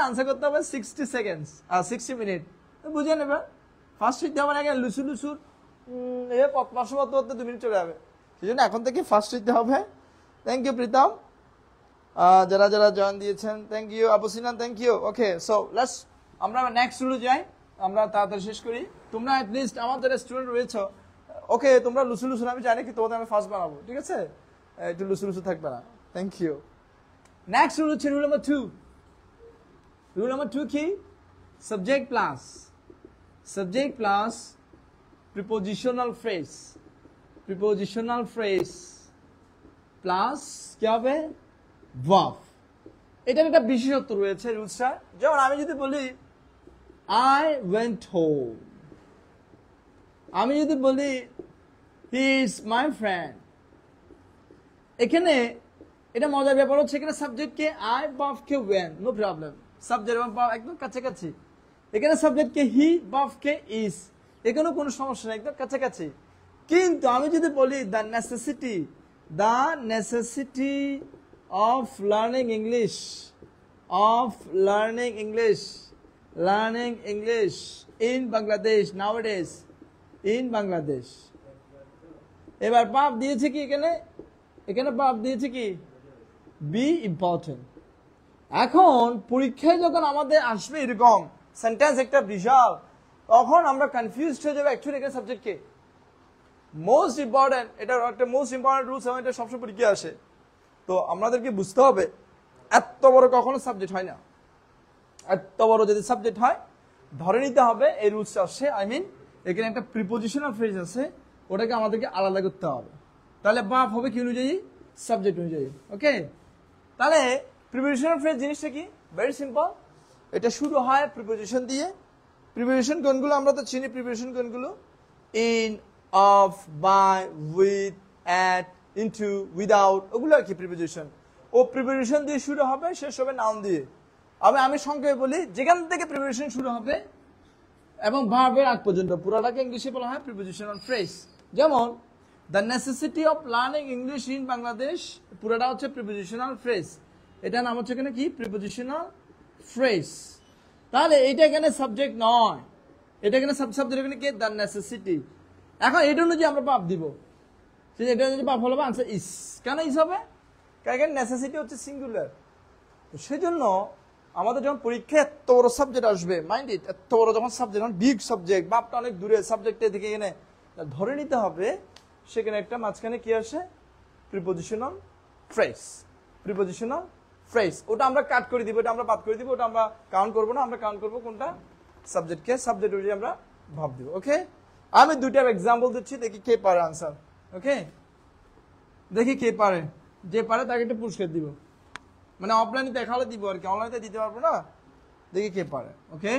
আনসার করতে হবে 60 সেকেন্ডস আর 60 মিনিট। বুঝে নেবে, ফাস্ট হইতে হবে না। লুসুর 500 2 মিনিট চলে যাবে। সেই জন্য এখন থেকে ফাস্ট হইতে হবে। থ্যাংক ইউ প্রীতম, যারা জয়েন দিয়েছেন, thank you. Abu Sinan, thank you. Okay, so let's আমরা নেক্সট রুলে যাই, আমরা তাড়াতাড়ি শেষ করি। তোমরা অ্যাটলিস্ট আমার যারা স্টুডেন্ট রয়েছে, ওকে, তোমরা লুসুর আমি জানি কি তোমাদের আমি ফার্স্ট বানাবো, ঠিক আছে? একটু লুসুর থাকবে না। Thank you. নেক্সট রুল হচ্ছে রুল নাম্বার 2। রুল নাম্বার 2 কি? Subject plus prepositional phrase plus কি হবে? ভার্ব। এটার একটা বিশেষত্ব রয়েছে রুলসটা। যেমন আমি যদি বলি I went home, আমি যদি বলি he is my friend, এখানে এটা মজার ব্যাপার হচ্ছে, এখানে সাবজেক্ট কে I, ভার্ব কে when, নো প্রবলেম। সাবজেক্ট এবং ভার্ব একদম কাছাকাছি। এখানে সাবজেক্ট কে he, ভার্ব কে is, এখানেও কোনো সমস্যা নেই, একদম কাছাকাছি। কিন্তু আমি যদি বলি the necessity of learning English in Bangladesh nowadays, in Bangladesh, এবার ভার্ব দিয়েছে কি এখানে ভার্ব দিয়েছে কি? Be important. এখন পরীক্ষায় যখন আমাদের আসবে এরকম সেন্টেন্স একটা বিশাল, তখন আমরা কনফিউজড হয়ে যাবো অ্যাকচুয়ালি এখানে সাবজেক্ট কে। মোস্ট ইম্পর্টেন্ট, এটা একটা মোস্ট ইম্পর্টেন্ট রুলস এবং এটা সবসময় পরীক্ষায় আসে। তো আমাদেরকে বুঝতে হবে এত বড় কখনো সাবজেক্ট হয় না। এত বড় যদি সাবজেক্ট হয় ধরে নিতে হবে এই রুলসটা আসছে, আই মিন এখানে একটা প্রিপোজিশনাল ফ্রেজ আছে, ওটাকে আমাদেরকে আলাদা করতে হবে। তাহলে বাপ হবে কি অনুযায়ী? সাবজেক্ট অনুযায়ী। ওকে, তাহলে প্রিপোজিশনাল ফ্রেজ জিনিসটা কি? Very simple. এটা শুরু হয় প্রিপোজিশন দিয়ে। প্রিপোজিশন কোনগুলো আমরা তো চিনি, প্রিপোজিশন কোনগুলো? In, of, by, with, at, into, without, ওগুলো আর কি প্রিপোজিশন। ও প্রিপোজিশন দিয়ে শুরু হবে, শেষ হবে নাউন দিয়ে। আমি সংক্ষেপে বলি, যেখান থেকে প্রিপোজিশন শুরু হবে এবং ভার্বের আগ পর্যন্ত পুরোটাকে ইংলিশে বলা হয় প্রিপোজিশনাল ফ্রেজ। যেমন the necessity of learning English in Bangladesh, পুরোটা হচ্ছে প্রিপোজিশনাল ফ্রেজ। এটার নাম হচ্ছে এখানে কি? Prepositional phrase. তাহলে এটা এখানে সাবজেক্ট নয়, এটা এখানে সাবজেক্ট এখানে কি? The necessity. এখন এটা অনুযায়ী আমরা পাপ দিব, এটা যদি পাপ হলো আনসার ইস। কেন ইস হবে? কারণ এখানে নেসেসিটি হচ্ছে সিঙ্গুলার। সেই জন্য আমাদের যখন পরীক্ষায় এত বড় সাবজেক্ট আসবে, মাইন্ড ইট, এত বড় যখন সাবজেক্ট, বিগ সাবজেক্ট, বাপটা অনেক দূরে, সাবজেক্টের দিকে এখানে ধরে নিতে হবে সেখানে একটা মাঝখানে কি আসে? Prepositional phrase. প্রিপোজিশনাল ফ্রেজ, ওটা আমরা কাট করে দিব, ওটা আমরা বাদ করে দিব, ওটা আমরা কাউন্ট করবো না। আমরা কাউন্ট করবো কোনটা? সাবজেক্টকে। সাবজেক্ট অনুযায়ী আমরা ভাব দিব। ওকে, আমি দুইটা এক্সাম্পল দিচ্ছি, দেখি কে পারে আনসার। ওকে, দেখি কে পারে। যে পারে তাকে একটা পুরস্কার দিব, মানে অফলাইনে দেখালে দিব আর কি, অনলাইনে দিতে পারবো না। দেখি কে পারে। Okay,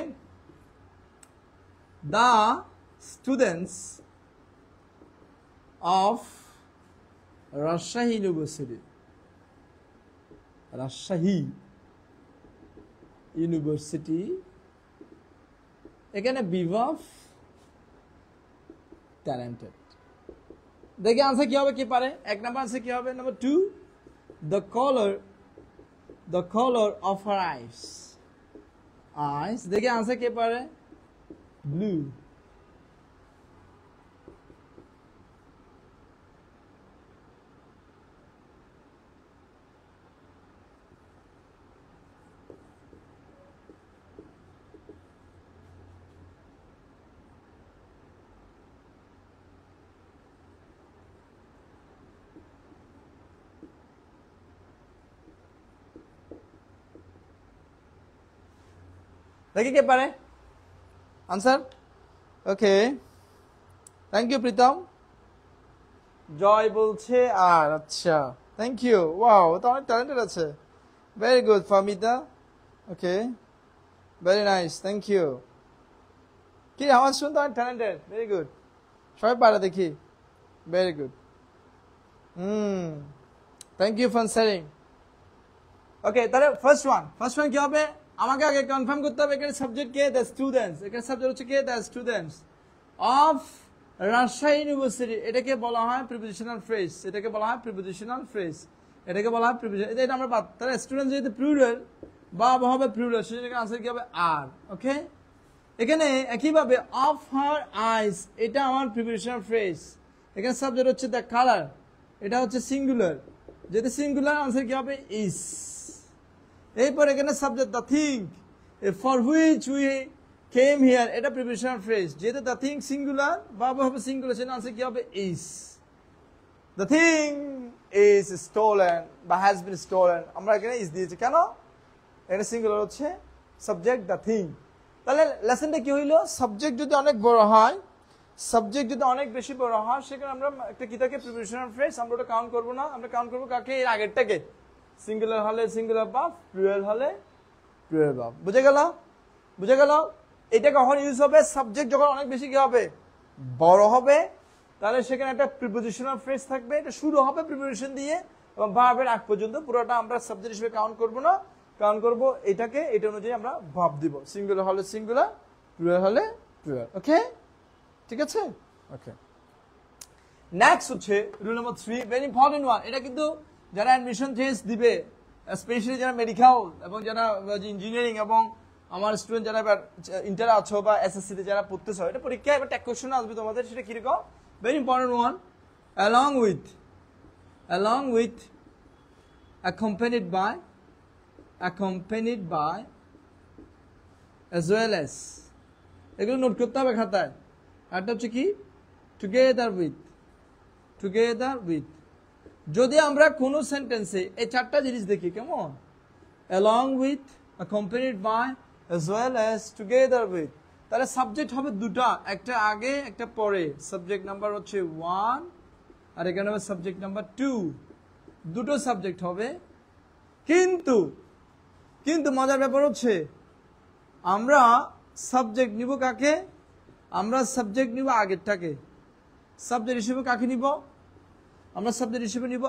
the students of Rajshahi university, Rajshahi university, এখানে বিভব ট্যালেন্টেড। দেখি আনসার কি হবে, কি পারে? এক নাম্বার আনসার কি হবে? Number 2, the color of her eyes, দেখি আনসার কে পারে? ব্লু। দেখি কে পারে answer. Okay, thank you Pritam. Joy বলছে আর, আচ্ছা থ্যাংক ইউ। ওয়াও, তো অনেক ট্যালেন্টেড আছে। Very good Fahmida. Okay, very nice, thank you. কি আমার শুনতে অনেক ট্যালেন্টেড, ভেরি গুড। সবাই পারে দেখি, very good. Thank you for sharing. Okay, তাহলে ফার্স্ট ওয়ান কি হবে? আমাকে আগে কনফার্ম করতে হবে এখানে সাবজেক্ট কে? The students. এখানে সাবজেক্ট হচ্ছে কে? The students of Rajshahi university. এটাকে বলা হয় প্রিপোজিশনাল ফ্রেজ। এটাকে বলা হয় প্রিপোজিশনাল ফ্রেজ। এটাকে বলা হয় প্রিপোজিশন। এটা আমরা বাদ। তাহলে স্টুডেন্ট যেহেতু প্লুরাল বা হবে প্লুরাল, সেটাকে আনসার কি হবে? আর। ওকে, এখানে একইভাবে অফ হার আইস, এটা আমার প্রিপোজিশনাল ফ্রেজ। এখানে সাবজেক্ট হচ্ছে দ্য কালার, এটা হচ্ছে সিঙ্গুলার। যেহেতু সিঙ্গুলার, আনসার কি হবে? ইস। এরপর এখানে subject the thing, for which we came here, এটা প্রিপোজিশনাল ফ্রেজ। যেহেতু দ্য থিং সিঙ্গুলার বা হবে সিঙ্গুলার, সেটা আনসার কি হবে? ইস। দ্য থিং ইজ স্টোলেন বা হ্যাজ বিন স্টোলেন, আমরা এখানে ইস দিয়েছি কেন? এখানে সিঙ্গুলার হচ্ছে সাবজেক্ট দ্য থিং। তাহলে লেসনটা কি হইলো? সাবজেক্ট যদি অনেক বড় হয়, সাবজেক্ট যদি অনেক বেশি বড় হয়, সেখানে আমরা একটা কি থাকে? Prepositional phrase. আমরা ওটা কাউন্ট করবো না, আমরা কাউন্ট করবো কাকে? এর আগেরটাকে। সিঙ্গুলার হলে সিঙ্গুলার ভার্ব, প্লুরাল হলে প্লুরাল ভার্ব। বুঝে গেল? বুঝে গেল? এটা কখন ইউজ হবে? সাবজেক্ট যখন অনেক বেশি কি হবে? বড় হবে। তাহলে সেখানে একটা প্রিপোজিশনাল ফ্রেজ থাকবে, এটা শুরু হবে প্রিপোজিশন দিয়ে এবং ভার্বের আগ পর্যন্ত পুরোটা আমরা সাবজেক্ট হিসেবে কাউন্ট করব না, কাউন্ট করব এটাকে, এটা অনুযায়ী আমরা ভার্ব দিব। সিঙ্গুলার হলে সিঙ্গুলার, প্লুরাল হলে প্লুরাল। ওকে, ঠিক আছে? ওকে, নেক্সট হচ্ছে rule number 3, very important one. এটা কিন্তু যারা অ্যাডমিশন টেস্ট দিবে, স্পেশালি যারা মেডিকেল এবং যারা ইঞ্জিনিয়ারিং এবং আমার স্টুডেন্ট যারা এবার ইন্টার আছো বা এসএসসি তে যারা পড়তেছো, এটা পরীক্ষায় এবার ট্যাগ কোশ্চেন আসবে তোমাদের। সেটা কিরকম? Very important one. along with accompanied by as well as, এগুলো নোট করতে হবে খাতায়। আরটা হচ্ছে কি? Together with, together with. যদি আমরা কোন সেন্টেন্সে এই চারটা জিনিস দেখি কেমন, along with, accompanied by, as well as, together with, তাহলে সাবজেক্ট হবে দুটা, একটা আগে একটা পরে। সাবজেক্ট নাম্বার হচ্ছে 1 আর এখানে হবে সাবজেক্ট নাম্বার 2, দুটো সাবজেক্ট হবে। কিন্তু কিন্তু মজার ব্যাপার হচ্ছে আমরা সাবজেক্ট নিব কাকে, আমরা সাবজেক্ট নিব আগেরটাকে। সাবজেক্ট হিসেবে কাকে নিব, আমরা সাবজেক্ট হিসেবে নিব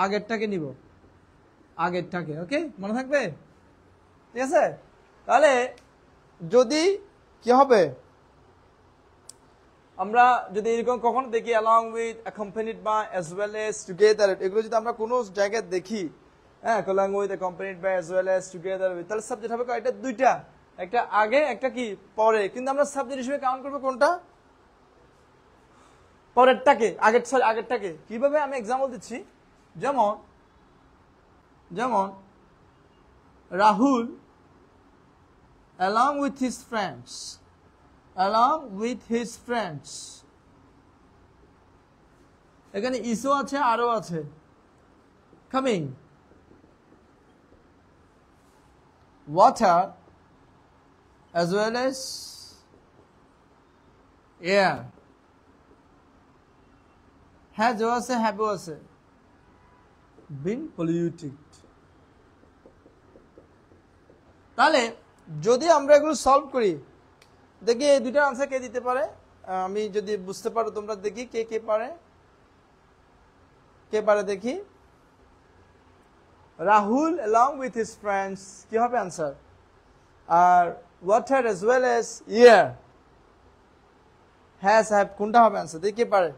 আগেরটাকে নিব, আগেরটাকে। ওকে, মনে থাকবে? ঠিক আছে। তাহলে যদি কি হবে, আমরা যদি এরকম কখনো দেখি along with, accompanied by, as well as, together, এগুলো যদি আমরা কোনো জায়গায় দেখি, হ্যাঁ, along with, accompanied by, as well as, together with, তাহলে সাবজেক্ট হবে কয়টা? দুইটা, একটা আগে একটা কি পরে। কিন্তু আমরা সাবজেক্ট হিসেবে কাউন্ট করবো কোনটা? পরেরটাকে, আগেরটাকে। কিভাবে? আমি এক্সাম্পল দিচ্ছি। যেমন যেমন Rahul along with his friends, along with his friends, এখানে ইসও আছে আরো আছে, coming, water, as well as air, has আছে, have আছে, been polluted। তাহলে যদি আমরা এগুলো সলভ করি, দেখি এই দুইটা আনসার কে দিতে পারে। আমি যদি বুঝতে পারো তোমরা দেখি কে কে পারে, কে পারে দেখি। Rahul along with his friends কি হবে answer, R water as well as air has, have কোনটা হবে আনসার, দেখি কে পারে।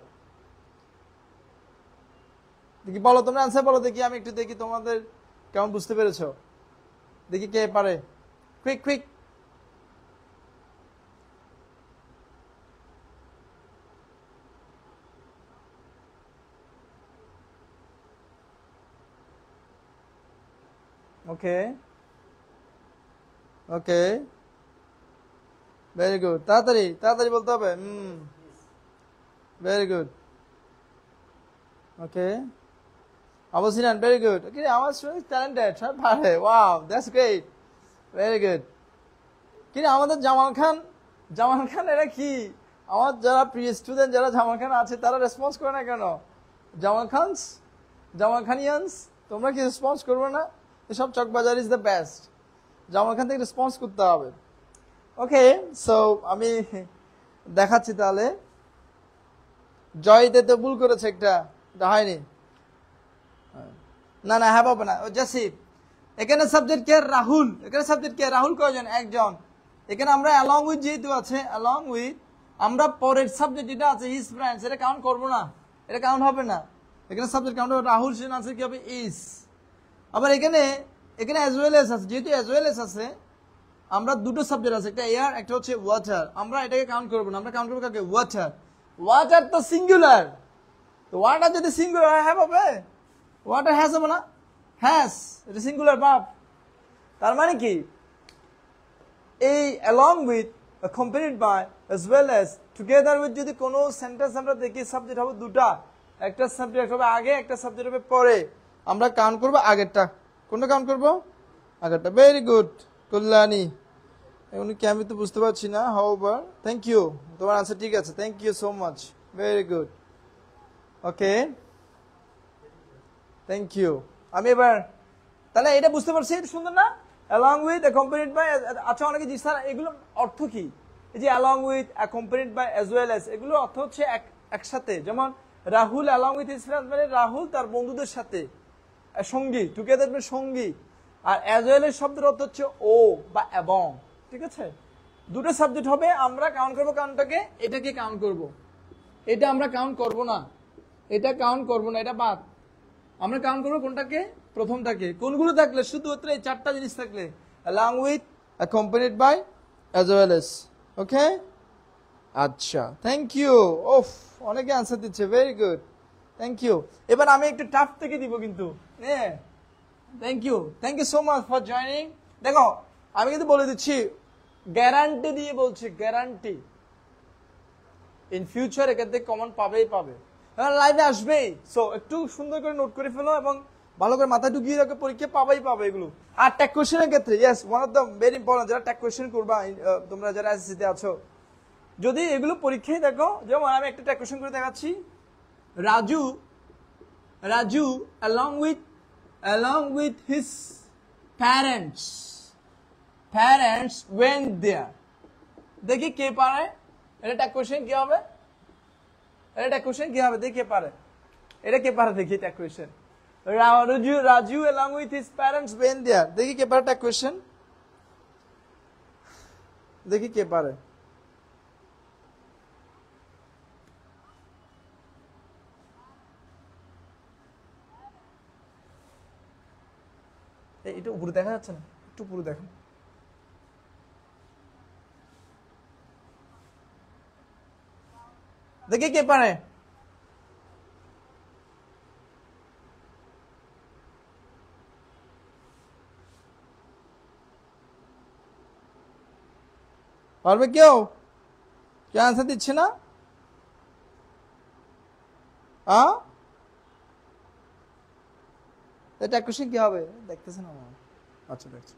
দেখি বলো তোমরা আনসার বলো দেখি, আমি একটু দেখি তোমাদের কেমন বুঝতে পেরেছো, দেখি কে পারে। Quick quick. Okay okay, very good. তাড়াতাড়ি তাড়াতাড়ি বলতে হবে। Very good. Okay, Abu Sinan, very good. Okay, আমার স্টুডেন্ট ট্যালেন্টেড, সব পারে। Wow, that's great, very good. কিন্তু আমাদের জামাল খান এরা কি, আমার যারা প্রিয় স্টুডেন্ট যারা জামাল খান আছে তারা রেসপন্স করে না কেন? জামাল খানিয়ান্স, তোমরা কি রেসপন্স করবে না? এসব Chawkbazar is the best. Jamal Khan থেকে রেসপন্স করতে হবে। ওকে, সো আমি দেখাচ্ছি তাহলে। জয়তে তো ভুল করেছে একটা, হয়নি। না না, হ্যাঁ পাবো না। জাসিফ, এখানে সাবজেক্ট কে? রাহুল। এখানে সাবজেক্ট কে? রাহুল কয়জন? একজন। এখানে আমরা along with যেহেতু আছে, along with, আমরা পরের সাবজেক্ট যেটা আছে his friends, এটা কাউন্ট করবো না, এটা কাউন্ট হবে না। এখানে সাবজেক্ট কাউন্ট হবে রাহুল, সে আনসার কি হবে? is। আবার এখানে as well as আছে, যেহেতু as well as আছে, আমরা দুটো সাবজেক্ট আছে, একটা এয়ার একটা হচ্ছে ওয়াটার, আমরা এটাকে কাউন্ট করবো না, আমরা কাউন্ট করবো কাকে? ওয়াটার তো সিঙ্গুলার, তো ওয়াটার যদি সিঙ্গুলার হ্যাভ হবে, ওয়াটার হ্যাজ হবে না? হ্যাজ, এটা সিঙ্গুলার ভার্ব। তার মানে কি, এই along with, accompanied by, as well as, together with যদি কোনো সেন্টেন্স আমরা দেখি সাবজেক্ট হবে দুটা, একটা সাবজেক্ট হবে আগে একটা সাবজেক্ট হবে পরে, আমরা কাউন্ট করবো আগেরটা। কোনটা কাউন্ট করবো? আগেরটা। Very good Kalyani. এমনি কি আমি তো বুঝতে পারছি না, হাউবার, থ্যাংক ইউ, তোমার আনসার ঠিক আছে, thank you so much, very good. Okay, thank you. আমি এবার তাহলে এটা বুঝতে পারছি, এটা সুন্দর না? along with, accompanied by। আচ্ছা, অনেকে জি স্যার এগুলো অর্থ কি? এই যে along with, accompanied by, as well as, এগুলো অর্থ হচ্ছে একসাথে। যেমন Rahul along with his friends মানে রাহুল তার বন্ধুদের সাথে, সঙ্গী, টুগেদার মানে সঙ্গী। আর as well as শব্দের অর্থ হচ্ছে ও বা এবং। ঠিক আছে, দুটো সাবজেক্ট হবে, আমরা কাউন্ট করবো কাউন্টটাকে, এটাকে কাউন্ট করব, এটা আমরা কাউন্ট করব না, এটা কাউন্ট করব না, এটা বাদ। আমরা কাউন্ট করবো কোনটাকে? প্রথমটাকে। কোনগুলো থাকলে? শুধুমাত্র এই চারটা জিনিস থাকলে, along with, accompanied by, as well as। ওকে, আচ্ছা, থ্যাংক ইউ। ওফ, অনেকে আনসার দিচ্ছে, ভেরি গুড, থ্যাংক ইউ। এবার আমি একটু টাফ থেকে দিব কিন্তু। হ্যাঁ, thank you so much for joining. দেখো, আমি কিন্তু বলে দিচ্ছি, গ্যারান্টি দিয়ে বলছি, গ্যারান্টি। ইন ফিউচার এখান থেকে কমন পাবেই পাবে, লাইভে আসবেই। সো একটু সুন্দর করে নোট করে ফেলো এবং ভালো করে মাথায় ঢুকিয়ে রাখো, পরীক্ষা পাবেই পাবে এগুলো। আর ট্যাগ কোশ্চেনের ক্ষেত্রে yes, one of the very important, যারা ট্যাগ কোশ্চেন করবা তোমরা যারা এসএসসি তে আছো, যদি এগুলো পরীক্ষায় দেখো, যেমন আমি একটা ট্যাগ কোশ্চেন করে দেখাচ্ছি, Raju along with his parents went there। দেখি কে পারে, এটা ট্যাগ কোশ্চেন কি হবে, এটা ট্যাগ কোশ্চেন কি হবে, দেখি কে পারে, এটা কে পারে, দেখি tag question. Raju along with his parents went there, দেখি কে পারে ট্যাগ কোশ্চেন, দেখি কে পারে। এটা উপরে দেখা যাচ্ছে না, একটু পুরো দেখো। দেখি কে পারে। পারবে কেউ? কে আনসার দিচ্ছে না? এটা কোশ্চেন কি হবে দেখতেছেন না? আচ্ছা দেখছি।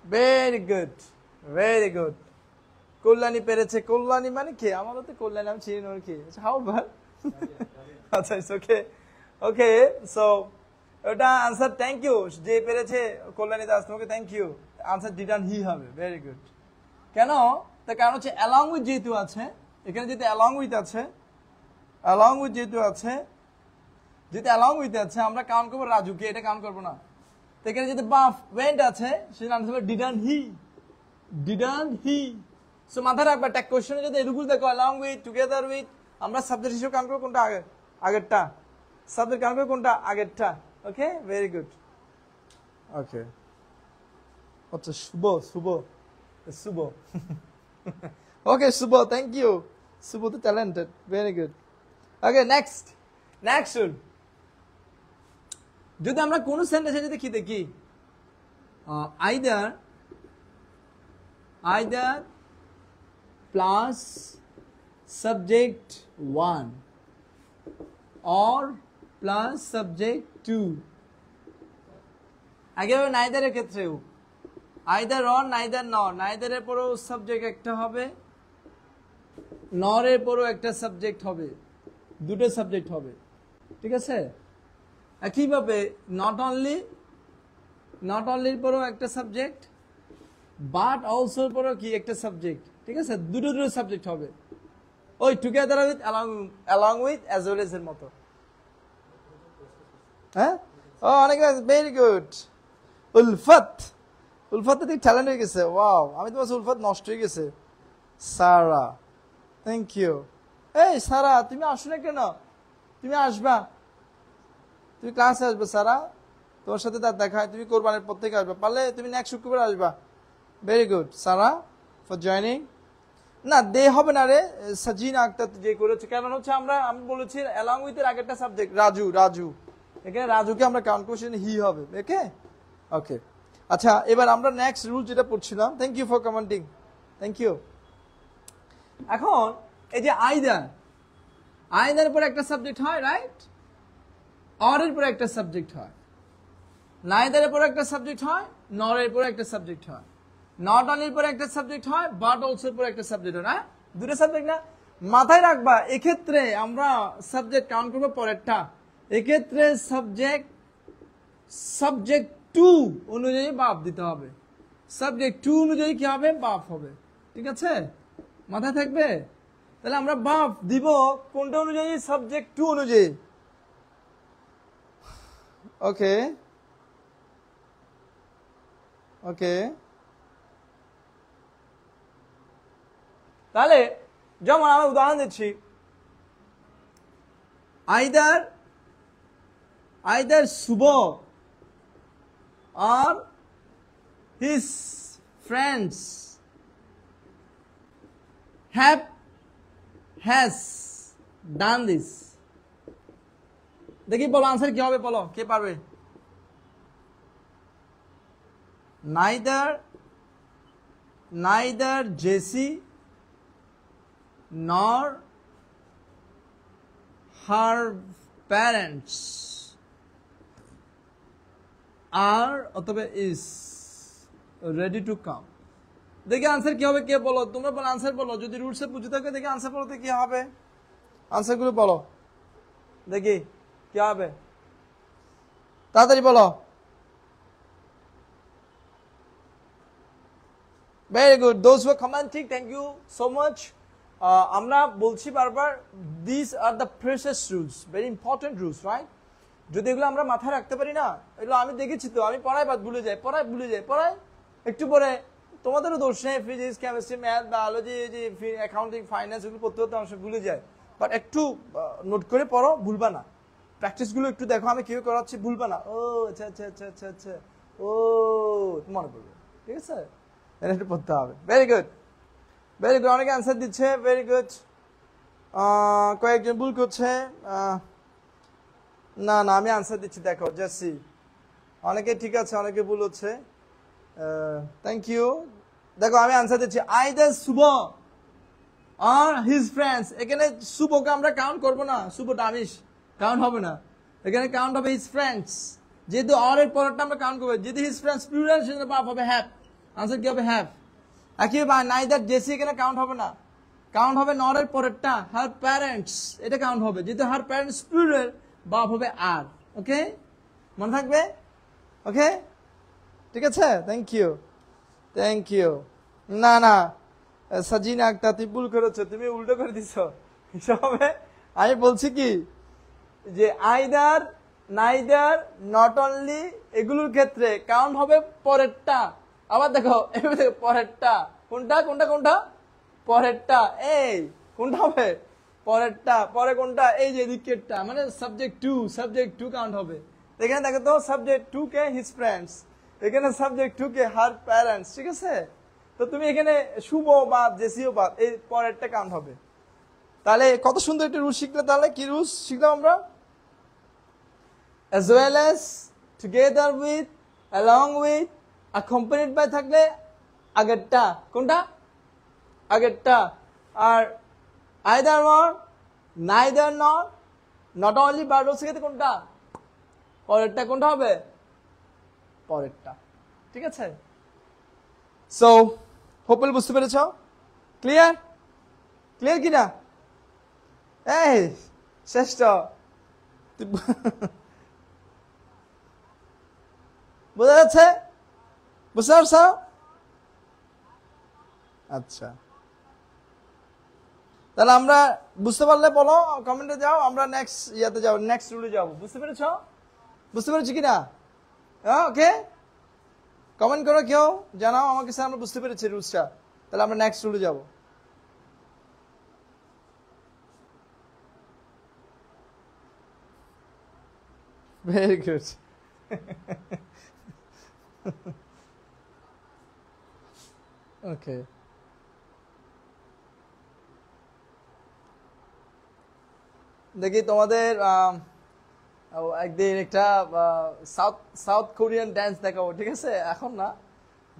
Very good, very good. Kalyani পেরেছে। কল্যাণী মানে কে? আমারও তো কল্যাণী, আমি চিনি ওর কি। হাউ ভাল। আচ্ছা ইটস ওকে, ওকে। সো ওটা আনসার, থ্যাংক ইউ যে পেরেছে কল্যাণী দাস, তোমাকে থ্যাংক ইউ। আনসার ডিডান হি হবে। Very good. কেন? তার কারণ হচ্ছে অ্যালং উইথ যেহেতু আছে, এখানে যেহেতু অ্যালং উইথ আছে, অ্যালং উইথ যেহেতু আছে, যেহেতু অ্যালং উইথ আছে, আমরা কাউন্ট করবো রাজুকে, এটা কাউন্ট করবো না। তো এখানে যদি বাফ ওয়েন্ট আছে, সেটা আনসার হবে ডিডান হি, ডিডান হি। সো মাথায় রাখবা, ট্যাগ কোশ্চেনে যদি এরকম দেখো অ্যালং উইথ, টুগেদার উইথ, আমরা সাবজেক্ট হিসেবে কাউন্ট করবো কোনটা আগেরটা, সাবজেক্ট কাউন্ট করবো কোনটা আগেরটা। ওকে, ভেরি গুড। ওকে, আচ্ছা শুভ, শুভ, শুভ। ওকে শুভ, থ্যাংক ইউ। শুভ তো talented, very good. Okay next, next. যদি আমরা কোন সেন্টেন্সে যদি কি দেখি, either plus subject 1 or plus subject 2, আগে নাইদারের ক্ষেত্রেও আইদার অর নাইদার নর, নাইদারের পরেও সাবজেক্ট একটা হবে, নরের পরেও একটা সাবজেক্ট হবে, দুটো সাবজেক্ট হবে, ঠিক আছে। একইভাবে নট অনলির পরেও একটা সাবজেক্ট, বাট অলসোর পরেও কি একটা সাবজেক্ট, ঠিক আছে, দুটো দুটো সাবজেক্ট হবে। ওই together with, along with, as well as এর মতো। হ্যাঁ, ও অনেক, ভেরি গুড। উলফত, উলফত তো ট্যালেন্ট হয়ে গেছে। ওয়াও, আমি তো বলছি উলফত নষ্ট হয়ে গেছে। সারা, থ্যাংক ইউ। এই সারা, তুমি আসো না কেন? তুমি আসবা, তুমি ক্লাসে আসবে সারা, তোমার সাথে তার দেখা হয়, তুমি কোরবানির পর থেকে আসবে, পারলে তুমি নেক্সট শুক্রবার আসবা। Very good Sara for joining. না দে হবে না রে, সাজিনা আক্তার যে করেছে, কারণ হচ্ছে আমি বলেছি অ্যালং উইথ এর আগেরটা সাবজেক্ট রাজু, রাজু, এখানে রাজুকে আমরা কাউন্ট করছি, হি হবে। ওকে, ওকে। আচ্ছা, এবার আমরা নেক্সট রুল যেটা পড়ছিলাম, thank you for commenting, thank you. এখন এই যে আইদার পর একটা সাবজেক্ট হয়, রাইট, অর এর পর একটা সাবজেক্ট হয়, নাইদারের পর একটা সাবজেক্ট হয়, নর এর পর একটা সাবজেক্ট হয়, নট অনলির পর একটা সাবজেক্ট হয়, বাট অলসো এর পর একটা সাবজেক্ট হয়, না দুটো সাবজেক্ট না। মাথায় রাখবা, এক্ষেত্রে আমরা সাবজেক্ট কাউন্ট করবো পরেরটা, এক্ষেত্রে সাবজেক্ট 2 অনুযায়ী বাপ দিতে হবে, সাবজেক্ট 2 অনুযায়ী কি হবে, বাপ হবে, ঠিক আছে, মাথায় থাকবে। তাহলে আমরা বাপ দিব কোনটা অনুযায়ী, সাবজেক্ট 2 অনুযায়ী। ওকে, ওকে। তাহলে যেমন আমি উদাহরণ দিচ্ছি, either Shuvo or his friends has done this। দেখি বলো আনসার কি হবে, বলো কে পারবে। neither Jesse nor her parents are অথবা is ready to come দেখি আনসার কি হবে কে বলো তোমরা বলো আনসার বলো যদি রুলসে বুঝে থাকবে দেখি আনসার বলো তো কি হবে আনসার গুলো বলো দেখি কি হবে তাড়াতাড়ি বলো very good those who are commenting thank you so much আমরা বলছি বারবার these are the precious rules very important rules right যদি এগুলো আমরা মাথায় রাখতে পারি না এগুলো আমি দেখেছি তো আমি পড়াই বাদ ভুলে যাই পড়াই একটু পরে তোমাদেরও দোষ নেই ফিজিক্স কেমিস্ট্রি ম্যাথ বায়োলজি যে অ্যাকাউন্টিং ফাইন্যান্স এগুলো পড়তে অংশ ভুলে যায় বাট একটু নোট করে পড়ো ভুলবা না প্র্যাকটিস গুলো একটু দেখো আমি কিভাবে করাচ্ছি ভুলবা না ও আচ্ছা আচ্ছা আচ্ছা আচ্ছা আচ্ছা ও মনে পড়বে ঠিক আছে এটা একটু পড়তে হবে ভেরি গুড অনেকে অ্যান্সার দিচ্ছে ভেরি গুড কয়েকজন ভুল করছে না আমি আনসার দিচ্ছি দেখো জাসি অনেকে ঠিক আছে অনেকে ভুল হচ্ছে থ্যাংক ইউ দেখো আমি আনসার দিচ্ছি আইদার শুভ আর হিজ ফ্রেন্ডস এখানে শুভকে আমরা কাউন্ট করব না শুভ ডামিশ কাউন্ট হবে না এখানে কাউন্ট হবে হিজ ফ্রেন্ডস যেহেতু আর এর পরেরটা আমরা কাউন্ট করব যদি হিজ ফ্রেন্ডস প্লুরাল সেটা বাপ হবে হ্যাভ আনসার কি হবে হ্যাভ একইভাবে নাইদার জেসি এখানে কাউন্ট হবে না কাউন্ট হবে নর এর পরেরটা হার প্যারেন্টস এটা কাউন্ট হবে যেহেতু হার প্যারেন্টস প্লুরাল বাপ হবে আর ওকে মনে থাকবে ওকে ঠিক আছে থ্যাংক ইউ না সাজিনা আক্তার তুমি ভুল করেছো তুমি উল্টো করে দিছো হিসাবে আমি বলছি কি যে আইদার নাইদার নট অনলি এগুলোর ক্ষেত্রে কাউন্ট হবে পরেরটা আবার দেখো পরেরটা কোনটা পরেরটা এই কোনটা হবে পরেরটা পরে কোনটা এই যে দিকেরটা মানে সাবজেক্ট টু কাউন্ট হবে এখানে দেখো তো সাবজেক্ট টু কে হিজ ফ্রেন্ডস এখানে সাবজেক্ট টু কে হার প্যারেন্টস ঠিক আছে তো তুমি এখানে শুভ বা জেসিও বা এই পরেরটা কাউন্ট হবে তাহলে কত সুন্দর একটা রুল শিখলে তাহলে কি রুল শিখলাম আমরা as well as together with along with accompanied by থাকলে আগেরটা কোনটা আগেরটা আর either or neither nor not only but also কোনটা পরেরটা কোনটা হবে পরেরটা ঠিক আছে সো হোপফুলি বুঝতে পেরেছো ক্লিয়ার কি না এই শ্রেষ্ঠ বোঝা যাচ্ছে বুঝতে পারছো আচ্ছা তাহলে আমরা বুঝতে পারলে বলো কমেন্টে যাও আমরা নেক্সট রুলে যাবো বুঝতে পেরেছি কিনা ওকে কমেন্ট করো কেউ জানাও আমাকে স্যার আমরা বুঝতে পেরেছি রুলসটা তাহলে আমরা নেক্সট রুলে যাবো ভেরি গুড ওকে দেখি তোমাদের একদিন একটা সাউথ কোরিয়ান ড্যান্স দেখাবো ঠিক আছে এখন না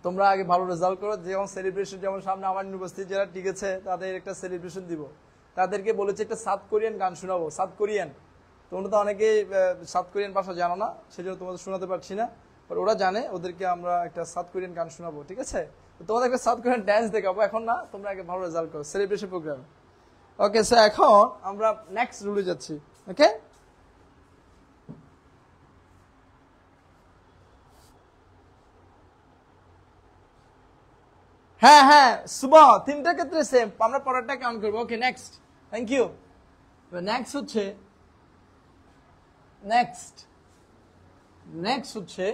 তোমরা আগে ভালো রেজাল্ট করো যেমন সেলিব্রেশন যেমন সামনে আমার ইউনিভার্সিটি যারা ঠিক আছে তাদের একটা সেলিব্রেশন দিব তাদেরকে বলেছে একটা সাউথ কোরিয়ান গান শোনাবো সাউথ কোরিয়ান তোমরা তো অনেকে সাউথ কোরিয়ান ভাষা জানো না সেজন্য তোমাদের শোনাতে পারছি না বাট ওরা জানে ওদেরকে আমরা একটা সাউথ কোরিয়ান গান শোনাবো ঠিক আছে তোমাদের একটা সাউথ কোরিয়ান ড্যান্স দেখাবো এখন না তোমরা আগে ভালো রেজাল্ট করো সেলিব্রেশন প্রোগ্রামে ওকে স্যার এখন আমরা নেক্সট রুলে যাচ্ছি ওকে হ্যাঁ শুভ তিনটার ক্ষেত্রে সেম আমরা পরেরটা কাউন্ট করবো okay next thank you next হচ্ছে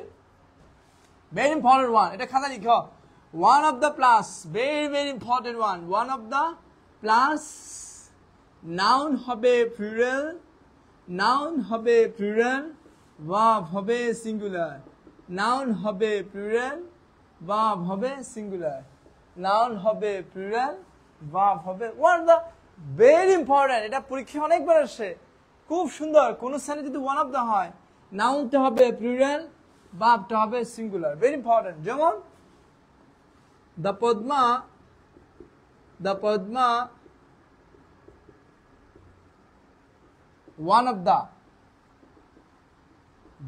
very important one এটা খাতা লিখো one of the plus very important one of the plus noun হবে plural verb হবে singular noun হবে plural verb হবে singular noun হবে plural verb হবে one of the very important এটা পরীক্ষায় অনেকবার আসে খুব সুন্দর কোন স্থানে যদি one of the হয় নাউনটা হবে প্লুরাল ভার্বটা হবে সিঙ্গুলার ভেরি ইম্পর্টেন্ট যেমন the Padma one of the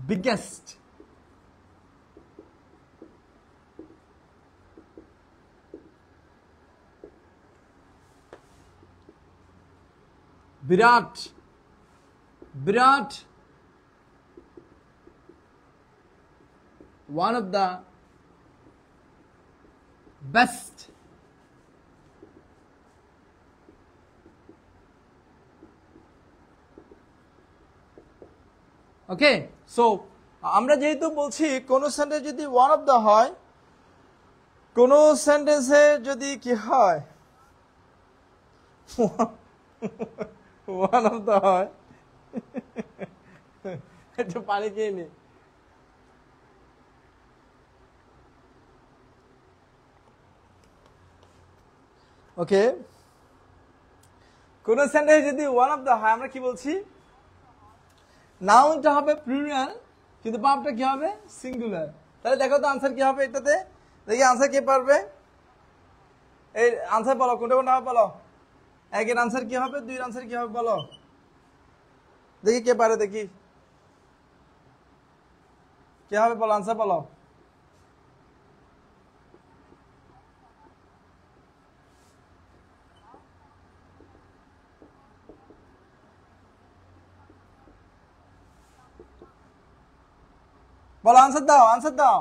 biggest Virat one of the best okay so আমরা যেহেতু বলছি কোন সেন্টেন্স যদি ওয়ান অফ দা হয়, কোন সেন্টেন্সে যদি কি হয় ওয়ান অফ দা হয়, একটু পানি খেয়ে নি। ওকে, কোন সেন্টেন্স যদি ওয়ান অফ দা হয় আমরা কি বলছি, নাউনটা হবে প্লুরাল কিন্তু ভার্বটা কি হবে সিঙ্গুলার। তাহলে দেখো তো আনসার কি হবে এটাতে, দেখি আনসার কে পারবে, এই আনসার বলো কোনটা কোনটা হবে বলো, একের আনসার কি হবে, দুইয়ের আনসার কি হবে বলো, দেখি কে পারে, দেখি কে হবে বলো, আনসার বলো। বলো আনসার দাও, আনসার দাও।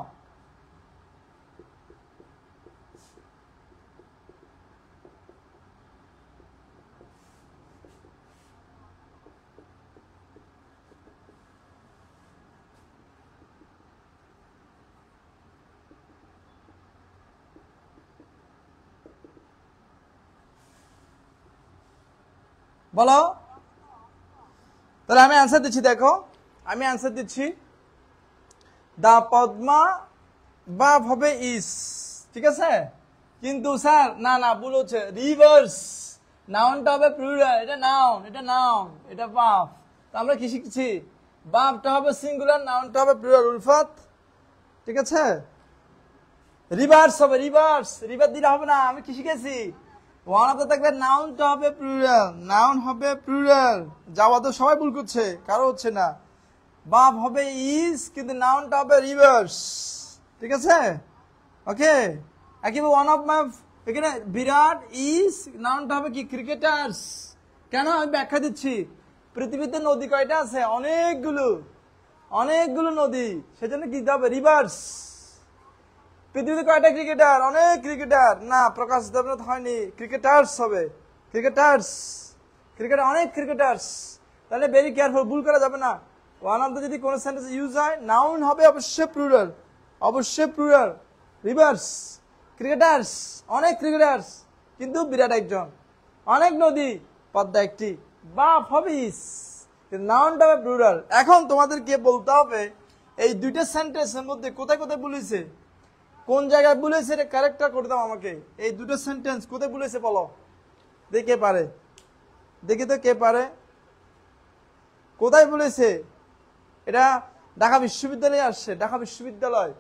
বলো, তাহলে আমি আনসার দিচ্ছি, দেখো আমি আনসার দিচ্ছি, দা পদ্মা ভার্ব হবে ইস, ঠিক আছে, কিন্তু স্যার না না ভুল হচ্ছে, রিভার্স, নাউনটা হবে প্লুরাল, এটা নাউন, এটা নাউন, এটা ভার্ব। তো আমরা কি শিখছি, ভার্বটা হবে সিঙ্গুলার, নাউনটা হবে প্লুরাল, উলফাত, ঠিক আছে, রিভার্স হবে, রিভার্স, রিভার্স দিলে হবে না, আমি কি শিখেছি, ওয়ান অফ দা থাকবে, নাউনটা হবে প্লুরাল, নাউন হবে প্লুরাল, যাওয়া তো সবাই ভুল করছে, কারো হচ্ছে না, ভার্ব হবে ইজ কিন্তু নাউনটা হবে রিভার্স, ঠিক আছে, ওকে। একইভাবে ওয়ান অফ মাই, এখানে বিরাট ইজ, নাউনটা হবে কি ক্রিকেটার্স, কেন আমি ব্যাখ্যা দিচ্ছি, পৃথিবীতে নদী কয়টা আছে, অনেকগুলো, অনেকগুলো নদী, সেজন্য কি দিতে হবে রিভার্স। পৃথিবীতে কয়টা ক্রিকেটার, অনেক ক্রিকেটার, না প্রকাশ দেবনাথ হয়নি, ক্রিকেটার্স হবে, ক্রিকেটার্স, ক্রিকেটার, অনেক ক্রিকেটার্স, তাহলে ভেরি কেয়ারফুল, ভুল করা যাবে না। ওয়ান অফ দ্য যদি কোন সেন্টেন্স ইউজ হয়, নাউন হবে অবশ্যই প্লুরাল, অবশ্যই প্লুরাল, রিভার্স, ক্রিকেটার্স, অনেক ক্রিকেটার্স, কিন্তু বিরাট একজন, অনেক নদী, পদ্মা একটি, ভার্ব হবে ইজ, নাউনটা হবে প্লুরাল। এখন তোমাদেরকে বলতে হবে এই দুইটা সেন্টেন্সের মধ্যে কোথায় কোথায় বলেছে, কোন জায়গায় বলেছে, এটা কারেক্টটা করে দাও আমাকে, এই দুটো সেন্টেন্স কোথায় বলেছে বলো, দেখি কে পারে, দেখি তো কে পারে, কোথায় বলেছে, এটা ঢাকা বিশ্ববিদ্যালয়ে আসছে, ঢাকা বিশ্ববিদ্যালয়,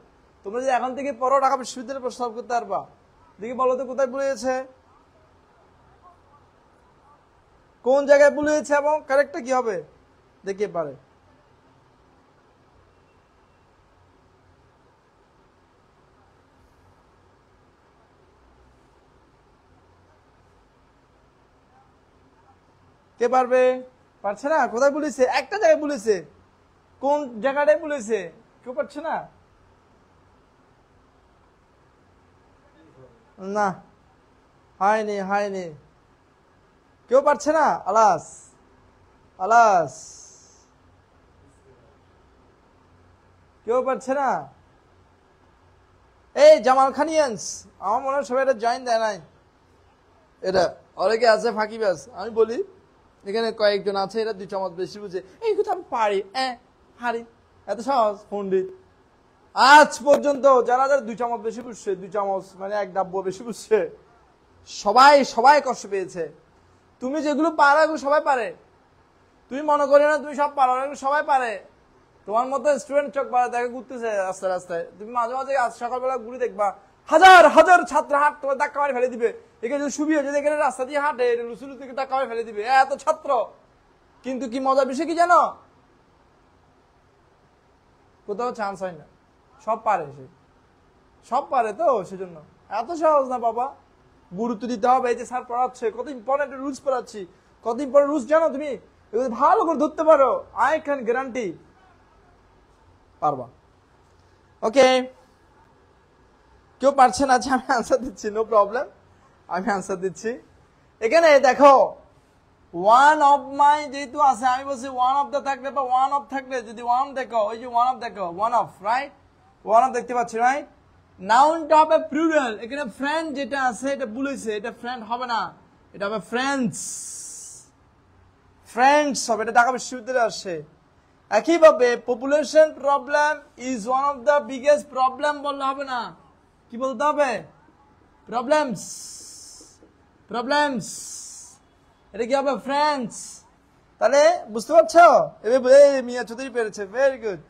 তোমরা যদি এখন থেকে পড়ো ঢাকা বিশ্ববিদ্যালয়ে প্রস্তাব করতে পারবা, দেখি বলো তো কোথায় বলেছে, কোন জায়গায় বলেছে এবং কারেক্টটা কি হবে, দেখি পারে। কে পারবে, পারছে না, কোথায় বলেছে, একটা জায়গায় বলেছে, কোন জায়গাটায় বলেছে, কেউ পারছে না, না হয়নি, হয়নি, কেউ পারছে না, আলাস, আলাস, কেউ পারছে না, এই জামাল খানিয়ান্স, আমার মনে হয় সবাই এটা জয়েন দেয় নাই, এটা অনেকে আছে ফাঁকিবাজ, আমি বলি এখানে কয়েকজন আছে এরা 2 চামচ বেশি বুঝে, এই কথা আমি পারি, হারি, এত সহজ পণ্ডিত। আজ পর্যন্ত যারা যারা 2 চামচ বেশি বুঝছে, 2 চামচ মানে 1 ডাব্বা বেশি বুঝছে, সবাই সবাই কষ্ট পেয়েছে। তুমি যেগুলো পারো এগুলো সবাই পারে, তুমি মনে করি না তুমি সব পারো, এগুলো সবাই পারে। তোমার মতো স্টুডেন্ট চোখ বাড়া দেখে ঘুরতেছে রাস্তায় রাস্তায়, তুমি মাঝে মাঝে আজ সকালবেলা ঘুরে দেখবা হাজার হাজার ছাত্র হাট তোমার ধাক্কা মারি ফেলে দিবে, এখানে যদি সুবি হয়ে এখানে রাস্তা দিয়ে হাঁটে লুসুলু থেকে ধাক্কা মারি ফেলে দিবে, এত ছাত্র, কিন্তু কি মজার বিষয় কি জানো, কোথাও চান্স হয় না, সব পারে সে, সব পারে, তো সেজন্য এত সহজ না বাবা, গুরুত্ব দিতে হবে। এই যে স্যার পড়াচ্ছে, কত ইম্পর্টেন্ট রুলস পড়াচ্ছি, কত ইম্পর্টেন্ট রুলস জানো তুমি, এগুলো ভালো করে ধরতে পারো, আই ক্যান গ্যারান্টি পারবা। ওকে, কেউ পারছে না, আমি আনসার দিচ্ছি, নো প্রবলেম, আমি আনসার দিচ্ছি। এখানে দেখো ওয়ান অফ মাই যেহেতু আছে, আমি বলছি ওয়ান অফ দা থাকলে বা ওয়ান অফ থাকলে, যদি ওয়ান দেখো, ওই যে ওয়ান অফ দেখো, one of, right, one of দেখতে পাচ্ছি, রাইট। নাউনটা হবে প্লুরাল, এখানে ফ্রেন্ড যেটা আছে এটা বলেছে, এটা ফ্রেন্ড হবে না, এটা হবে ফ্রেন্ডস, ফ্রেন্ডস হবে, এটা ঢাকা বিশ্ববিদ্যালয়ে আসছে। একইভাবে population problem is one of the biggest problem বললে হবে না, কি বলতে হবে, প্রবলেমস, প্রবলেমস, এটা কি হবে, ফ্রেন্ডস। তাহলে বুঝতে পারছো, এভাবে মিয়া চৌধুরী পেরেছে, very good,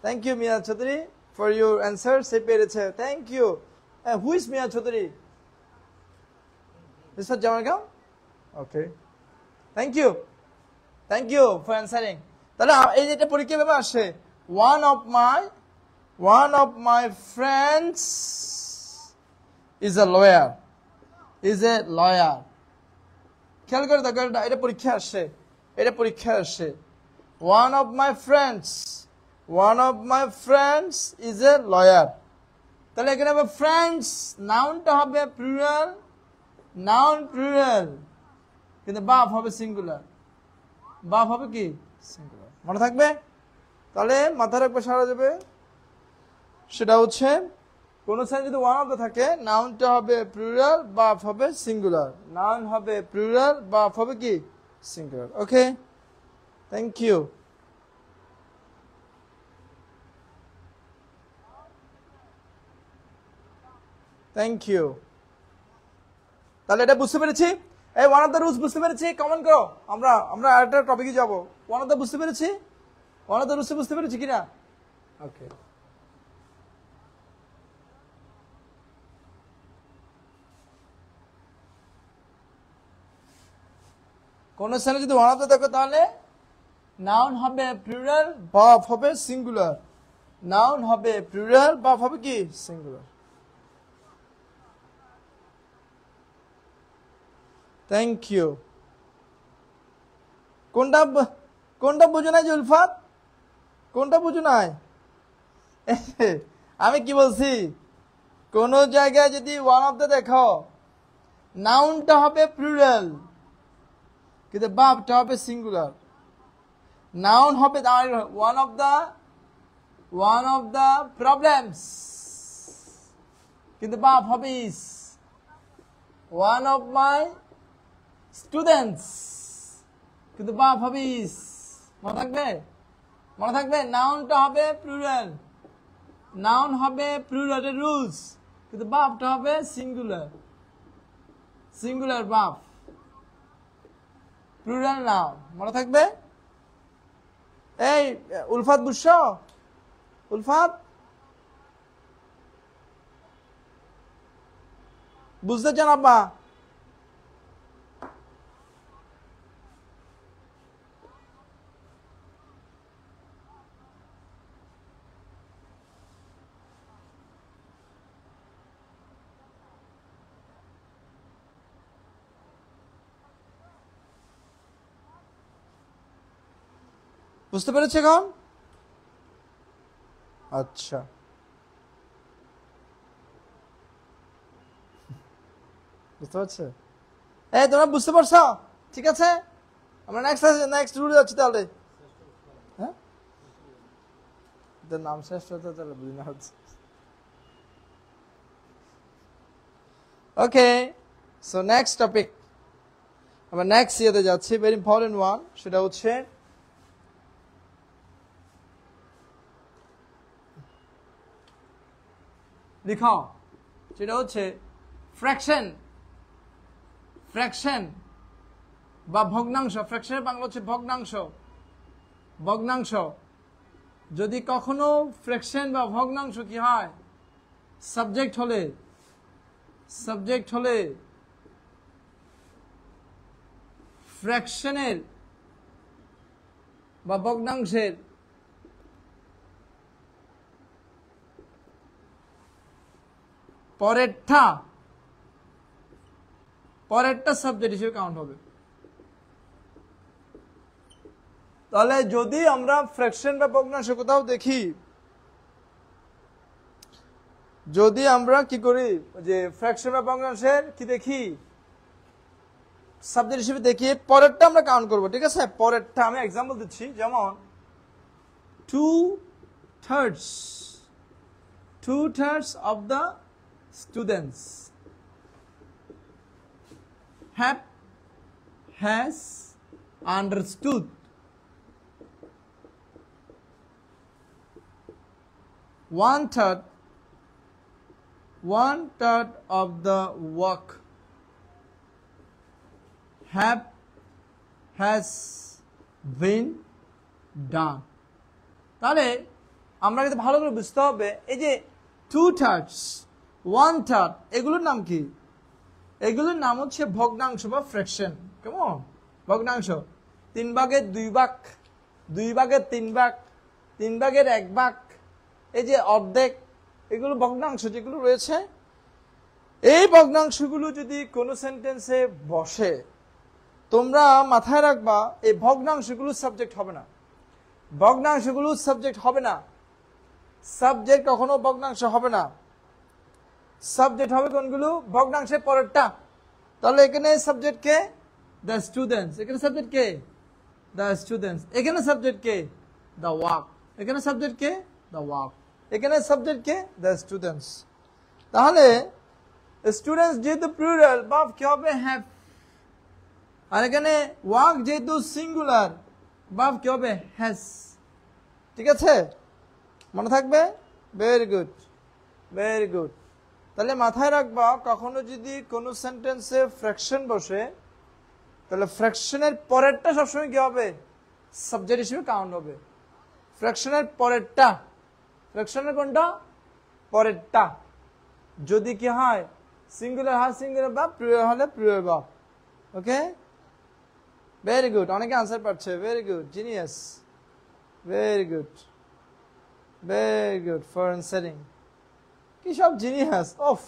thank you Mia Chowdhury for your answer, সে পেরেছে, thank you. Who is Mia Chowdhury, mister Jamaigaon, okay, thank you, thank you for answering. তাহলে এই যেটা পরীক্ষা ভাবে আসে, one of my friends is a lawyer, is a lawyer. খেয়াল করে দেখো, এটা পরীক্ষা আসে, এটা পরীক্ষা আসে, one of my friends is a lawyer. তাহলে এখানে হবে ফ্রেন্ডস, নাউনটা হবে প্লুরাল, নাউন প্লুরাল, কিন্তু বাপ হবে সিঙ্গুলার, বাপ হবে কি সিঙ্গুলার, মনে থাকবে। তাহলে মাথায় রাখবে, সারা যাবে, সেটা হচ্ছে কোন সাইন যদি ওয়ান অফ দ্য থাকে, নাউনটা হবে প্লুরাল, বাপ হবে সিঙ্গুলার, নাউন হবে প্লুরাল, বাপ হবে কি singular. Okay, thank you. Thank you. তাহলে এটা বুঝতে পেরেছি, এই ওয়ান অফ দ্য রুলস বুঝতে পেরেছি, কমেন্ট করো, আমরা আরেকটা টপিকে যাব। ওয়ান অফ দ্য বুঝতে পেরেছি, ওয়ান অফ দ্য রুলস বুঝতে পেরেছি কিনা, ওকে। কোন স্থানে যদি ওয়ান অফ দ্য দেখো, তাহলে নাউন হবে প্লুরাল, বাপ হবে সিঙ্গুলার, নাউন হবে প্লুরাল, বাপ হবে কি সিঙ্গুলার। Thank you. কোনটা কোনটা বুঝো নাই উলফাত, কোনটা বুঝো নাই? আমি কি বলছি, কোন জায়গায় যদি ওয়ান অফ দ্য দেখো, নাউনটা হবে প্লুরাল, কিন্তু বাপটা হবে সিঙ্গুলার। নাউন হবে ওয়ান অফ দ্য প্রবলেমস, কিন্তু বাপ হবে ইস। ওয়ান অফ মাই স্টুডেন্টস, কিন্তু বাপ হবে ইস, মনে থাকবে, মনে থাকবে। নাউনটা হবে প্লুরাল, নাউন হবে প্লুরাল রুলস, কিন্তু বাপটা হবে সিঙ্গুলার, সিঙ্গুলার বাপ, প্লুরাল নাউন, মনে থাকবে। এই উলফাত বুঝছো, উলফাত বুঝতে চান আব্বা? বুঝতে পেরেছে এখন? আচ্ছা, বুঝতে পারছে, এই তোমরা বুঝতে পারছো, ঠিক আছে। আমরা নেক্সট রুলে যাচ্ছি তাহলে। হ্যাঁ, নাম শেষ হতে তাহলে বুঝি না হচ্ছে। ওকে, সো নেক্সট টপিক, আমরা নেক্সট ইয়েতে যাচ্ছি, ভেরি ইম্পর্টেন্ট ওয়ান, সেটা হচ্ছে লিখাও, সেটা হচ্ছে ফ্র্যাকশন, ফ্র্যাকশন বা ভগ্নাংশ। ফ্র্যাকশনের বাংলা হচ্ছে ভগ্নাংশ, ভগ্নাংশ। যদি কখনো ফ্র্যাকশন বা ভগ্নাংশ কি হয়, সাবজেক্ট হলে, সাবজেক্ট হলে ফ্র্যাকশনের বা ভগ্নাংশের পরেরটা সাবজেক্ট হিসেবে কাউন্ট হবে। তাহলে যদি আমরা ফ্র্যাকশন বা ভগ্নাংশ কোথাও দেখি, যদি আমরা কি করি যে ফ্র্যাকশন বা ভগ্নাংশের কি দেখি সাবজেক্ট হিসেবে দেখি, পরেরটা আমরা কাউন্ট করব, ঠিক আছে? পরেরটা আমি एग्जांपल দিচ্ছি, যেমন 2/3 of the students has understood 1/3 of the work has been done. তাহলে আমরা কিন্তু ভালো করে বুঝতে হবে, এই যে 2/3 1/3 এগুলোর নাম কি? এগুলোর নাম হচ্ছে ভগ্নাংশ বা ফ্র্যাকশন। কেমন? ভগ্নাংশ 3 ভাগের 2 ভাগ, 2 ভাগের 3 ভাগ, 3 ভাগের 1 ভাগ, এই যে অর্ধেক, এগুলো ভগ্নাংশ যেগুলো রয়েছে। এই ভগ্নাংশগুলো যদি কোনো সেন্টেন্সে বসে, তোমরা মাথায় রাখবা এই ভগ্নাংশগুলো সাবজেক্ট হবে না। ভগ্নাংশগুলো সাবজেক্ট হবে না। সাবজেক্ট কখনো ভগ্নাংশ হবে না। সাবজেক্ট হবে কোনগুলো? ভগ্নাংশের পরেরটা। তাহলে এখানে সাবজেক্ট কে? The students. এখানে সাবজেক্ট কে? The students. এখানে সাবজেক্ট কে? The work. এখানে সাবজেক্ট কে? The work. এখানে সাবজেক্ট কে? The students. তাহলে স্টুডেন্টস যেহেতু প্লুরাল, ভার্ব কি হবে? হ্যাভ। আর এখানে ওয়ার্ক যেহেতু সিঙ্গুলার, ভার্ব কি হবে? হ্যাজ। ঠিক আছে? মনে থাকবে? Very good, very good. তাহলে মাথায় রাখবা, কখনো যদি কোনো সেন্টেন্সে ফ্র্যাকশন বসে, তাহলে ফ্র্যাকশনের পরেরটা সবসময় কি হবে? সাবজেক্ট হিসেবে কাউন্ট হবে। ফ্র্যাকশনের পরেরটা, ফ্র্যাকশনের কোনটা? পরেরটা। যদি কি হয়? সিঙ্গুলার হয় সিঙ্গুলার ভার্ব, প্লুরাল হলে প্লুরাল ভার্ব। ওকে, ভেরি গুড। অনেকে আনসার পাচ্ছে। Very good, genius, very good, very good for answering. কি সব জিনিয়াস! ওফ,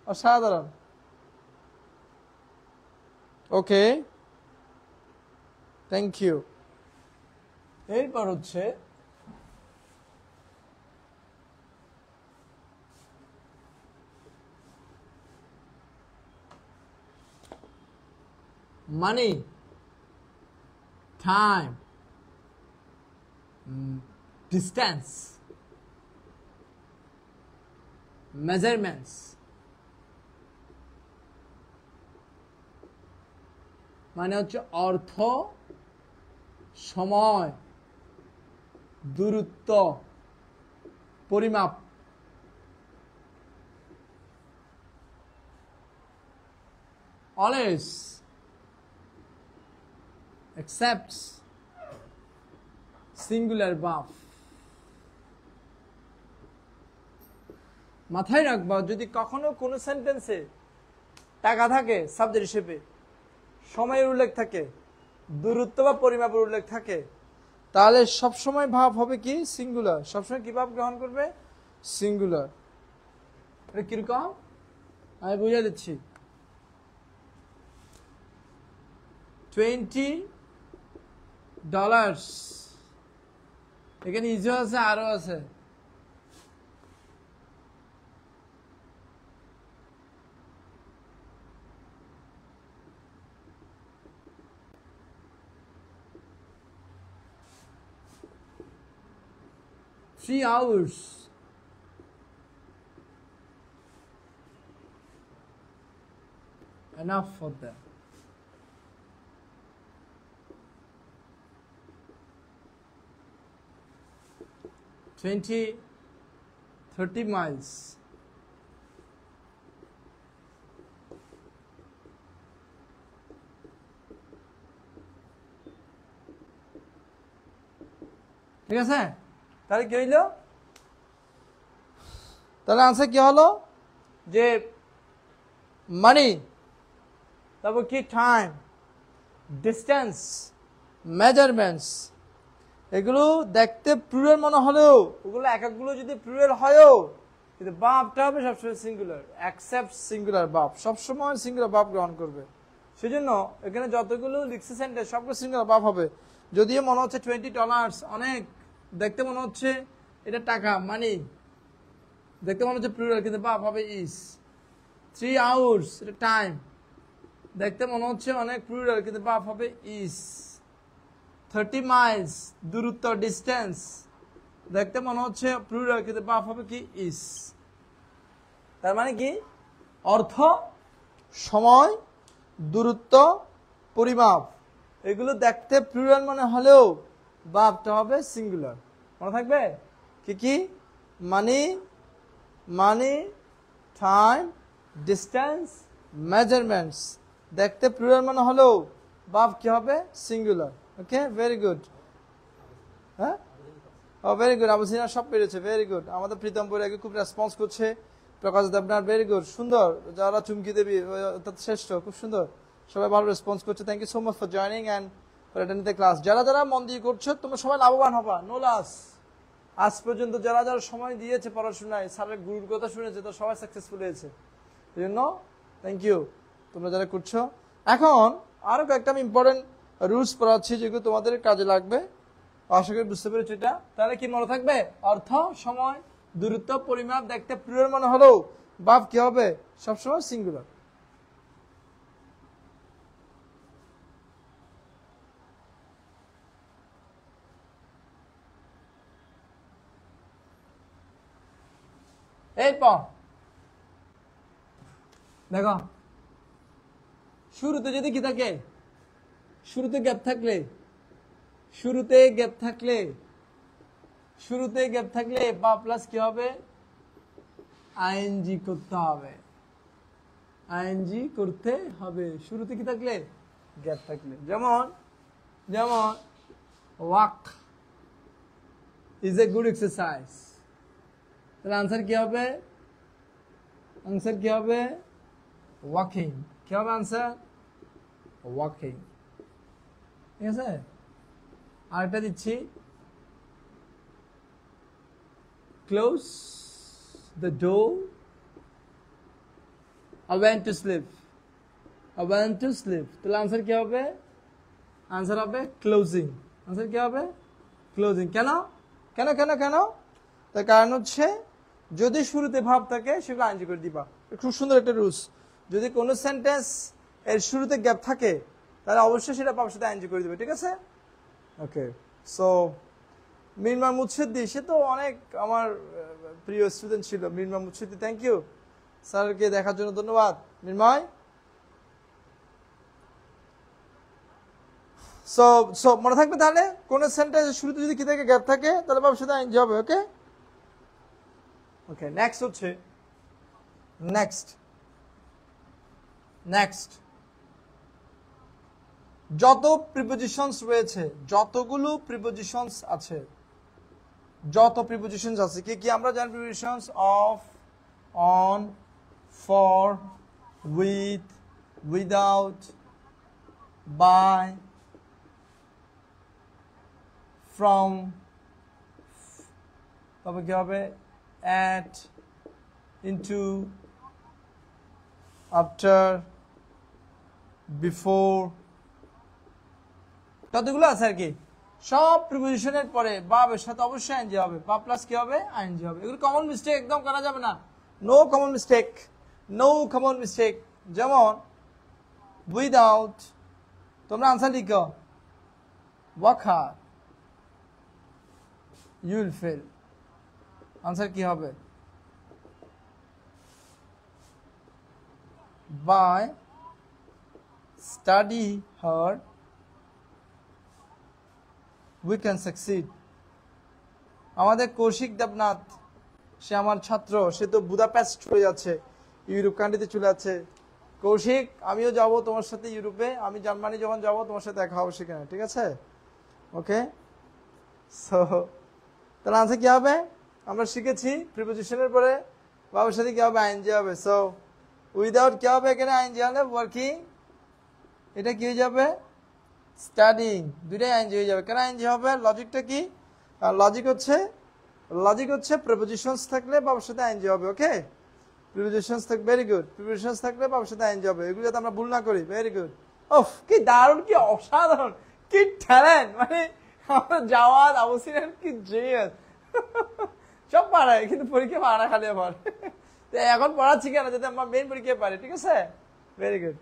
অসাধারণ। ওকে, থ্যাংক ইউ। এরপর হচ্ছে মানি, টাইম, ডিস্টেন্স, মেজারমেন্টস। মানে হচ্ছে অর্থ, সময়, দূরত্ব, পরিমাপ। always accepts singular verb। মাথায় রাখবা, যদি কখনো কোনো সেন্টেন্সে টাকা থাকে সাবজেক্ট হিসেবে, সময়ের উল্লেখ থাকে, দূরত্ব বা পরিমাপের উল্লেখ থাকে, তাহলে সবসময় ভাব হবে কি? সিঙ্গুলার। সবসময় কি ভাব গ্রহণ করবে? সিঙ্গুলার। এটা কিরকম আমি বুঝিয়ে দিচ্ছি। $20, এখানে ইজো আছে, আরো আছে। Three hours, enough for them. $20-30 miles, ঠিক আছে? তাহলে কি হইল? তাহলে আনসার কি হলো? যে মানি, তারপর কি? টাইম, ডিস্টেন্স, মেজারমেন্টস, এগুলো দেখতে প্লুরাল মনে হলেও ওগুলো এক একগুলো যদি প্লুরাল হয়ও কিন্তু বাপটা হবে সবসময় সিঙ্গুলার, অ্যাকসেপ্ট সিঙ্গুলার বাপ, সবসময় সিঙ্গুলার বাপ গ্রহণ করবে। সেজন্য এখানে যতগুলো লিখছে সেন্টেন্স সবগুলো সিঙ্গুলার বাপ হবে। যদিও মনে হচ্ছে $20 অনেক, দেখতে মনে হচ্ছে এটা টাকা মানি, দেখতে মনে হচ্ছে প্লুরাল কিন্তু বাপ হবে ইজ। 3 hours এটা টাইম, দেখতে মনে হচ্ছে অনেক প্লুরাল কিন্তু বাপ হবে ইজ। 30 miles দূরত্ব ডিস্টেন্স, দেখতে মনে হচ্ছে প্লুরাল কিন্তু বাপ হবে কি ইজ। তার মানে কি অর্থ, সময়, দূরত্ব, পরিমাপ এগুলো দেখতে প্লুরাল মনে হলেও বাপটা হবে সিঙ্গুলার। মনে থাকবে কি কি? মানি, মানি, টাইম, ডিস্টেন্স, মেজারমেন্টস দেখতে প্লুরাল মনে হলেও বাপ কি হবে? সিঙ্গুলার। ওকে, ভেরি গুড। হ্যাঁ, ও ভেরি গুড। আবু সিনা সব পেরেছে, ভেরি গুড। আমাদের প্রীতম বৈরাগী খুব রেসপন্স করছে। প্রকাশ দেবনাথ ভেরি গুড, সুন্দর। যারা চুমকি দেবী শ্রেষ্ঠ, খুব সুন্দর, সবাই ভালো রেসপন্স করছে। Thank you so much for joining and for attending the class. যারা যারা মন দিয়ে করছো তোমরা সবাই লাভবান হবা, নো লস। আজ পর্যন্ত যারা যারা সময় দিয়েছে পড়াশোনায়, স্যারের গুরুর কথা শুনেছে, তো সবাই সাকসেসফুল হয়েছে। এই জন্য থ্যাংক ইউ তোমরা যারা করছো। এখন আরো কয়েকটা আমি ইম্পর্টেন্ট রুলস পড়াচ্ছি যেগুলো তোমাদের কাজে লাগবে। আশা করি বুঝতে পেরেছো এটা। তাহলে কি মনে থাকবে? অর্থ, সময়, দূরত্ব, পরিমাপ দেখতে প্লুরাল মনে হলেও বাপ কি হবে? সবসময় সিঙ্গুলার। এরপর দেখো, শুরুতে যদি কি থাকে, শুরুতে গ্যাপ থাকলে, শুরুতে গ্যাপ থাকলে, শুরুতে গ্যাপ থাকলে বা প্লাস কি হবে? আইএনজি করতে হবে, আইএনজি করতে হবে শুরুতে কি থাকলে? গ্যাপ থাকলে। যেমন যেমন walk is a good exercise, তাহলে আনসার কি হবে? আনসার কি হবে? ওয়াকিং। কি হবে আনসার? ওয়াকিং। ঠিক আছে, আরেকটা দিচ্ছি, close the door, I went to sleep, I went to sleep। তাহলে আনসার কি হবে? আনসার হবে ক্লোজিং। আনসার কি হবে? ক্লোজিং। কেন কেন কেন কেন? তার কারণ হচ্ছে যদি শুরুতে ভাব থাকে সেগুলো আইনজি করে দিবা। খুব সুন্দর একটা রুলস। যদি কোনো সেন্টেন্স এর শুরুতে গ্যাপ থাকে তাহলে অবশ্যই সেটা ভাবের সাথে আইনজি করে দিবে। ঠিক আছে, ওকে। সো মিনমা মুচ্ছেদি, সে তো অনেক আমার প্রিয় স্টুডেন্ট ছিল। মিনমা মুচ্ছেদি, থ্যাংক ইউ। স্যারকে দেখার জন্য ধন্যবাদ মিনময়। সো সো মনে থাকবে তাহলে কোন সেন্টেন্স শুরুতে যদি কি থাকে গ্যাপ থাকে তাহলে ভাবের সাথে আইনজি হবে। ওকে ওকে, নেক্সট হচ্ছে নেক্সট নেক্সট যত প্রিপোজিশনস রয়েছে, যতগুলো প্রিপোজিশনস আছে, যত প্রিপোজিশনস আছে কি কি আমরা জানি? Prepositions of, on, for, with, without, by, from, তবে কি হবে? অ্যাট, ইনটু, আফটার, বিফোর, কতগুলো আছে আর কি। সব প্রিপোজিশনের পরে বাবের সাথে অবশ্যই আইএনজি হবে, বা প্লাস কি হবে? আইএনজি হবে। এগুলো কমন মিস্টেক একদম করা যাবে না। No common mistake, no common mistake. যেমন উইদাউট, তোমরা আনসার লিখো work hard, you will fail. Answer কি হবে? By study hard we can succeed। আমাদের কৌশিক দেবনাথ, সে আমার ছাত্র, সে তো বুদাপেস্ট চলে যাচ্ছে, ইউরোপ কান্ট্রিতে চলে যাচ্ছে। কৌশিক, আমিও যাব তোমার সাথে ইউরোপে, আমি জার্মানি যখন যাব তোমার সাথে দেখা হবে সেখানে। ঠিক আছে, ওকে। সো তাহলে আনসার কি হবে? আমরা শিখেছি প্রিপোজিশনের পরে বাবার সাথে কি হবে? আইএনজি হবে। সো উইদাউট কি হবে? এখানে আইএনজি হলে ওয়ার্কিং, এটা কি হয়ে যাবে? স্টাডিং, দুইটাই আইএনজি হয়ে যাবে। কেন আইএনজি হবে? লজিকটা কি? লজিক হচ্ছে প্রিপোজিশনস থাকলে বাবার সাথে আইএনজি হবে। ওকে, প্রিপোজিশনস থাকবে, ভেরি গুড। প্রিপোজিশনস থাকলে বাবার সাথে আইএনজি হবে, এগুলো যাতে আমরা ভুল না করি। Very good. ওফ, কি দারুণ, কি অসাধারণ, কি ট্যালেন্ট! মানে আমার জাওয়াদ আবু সিনান কি জিনিয়াস! সব পারে, কিন্তু পরীক্ষা পারা খালি আমার। এখন পড়াচ্ছি কেন? যাতে আমার মেইন পরীক্ষা পারে। ঠিক আছে, ভেরি গুড।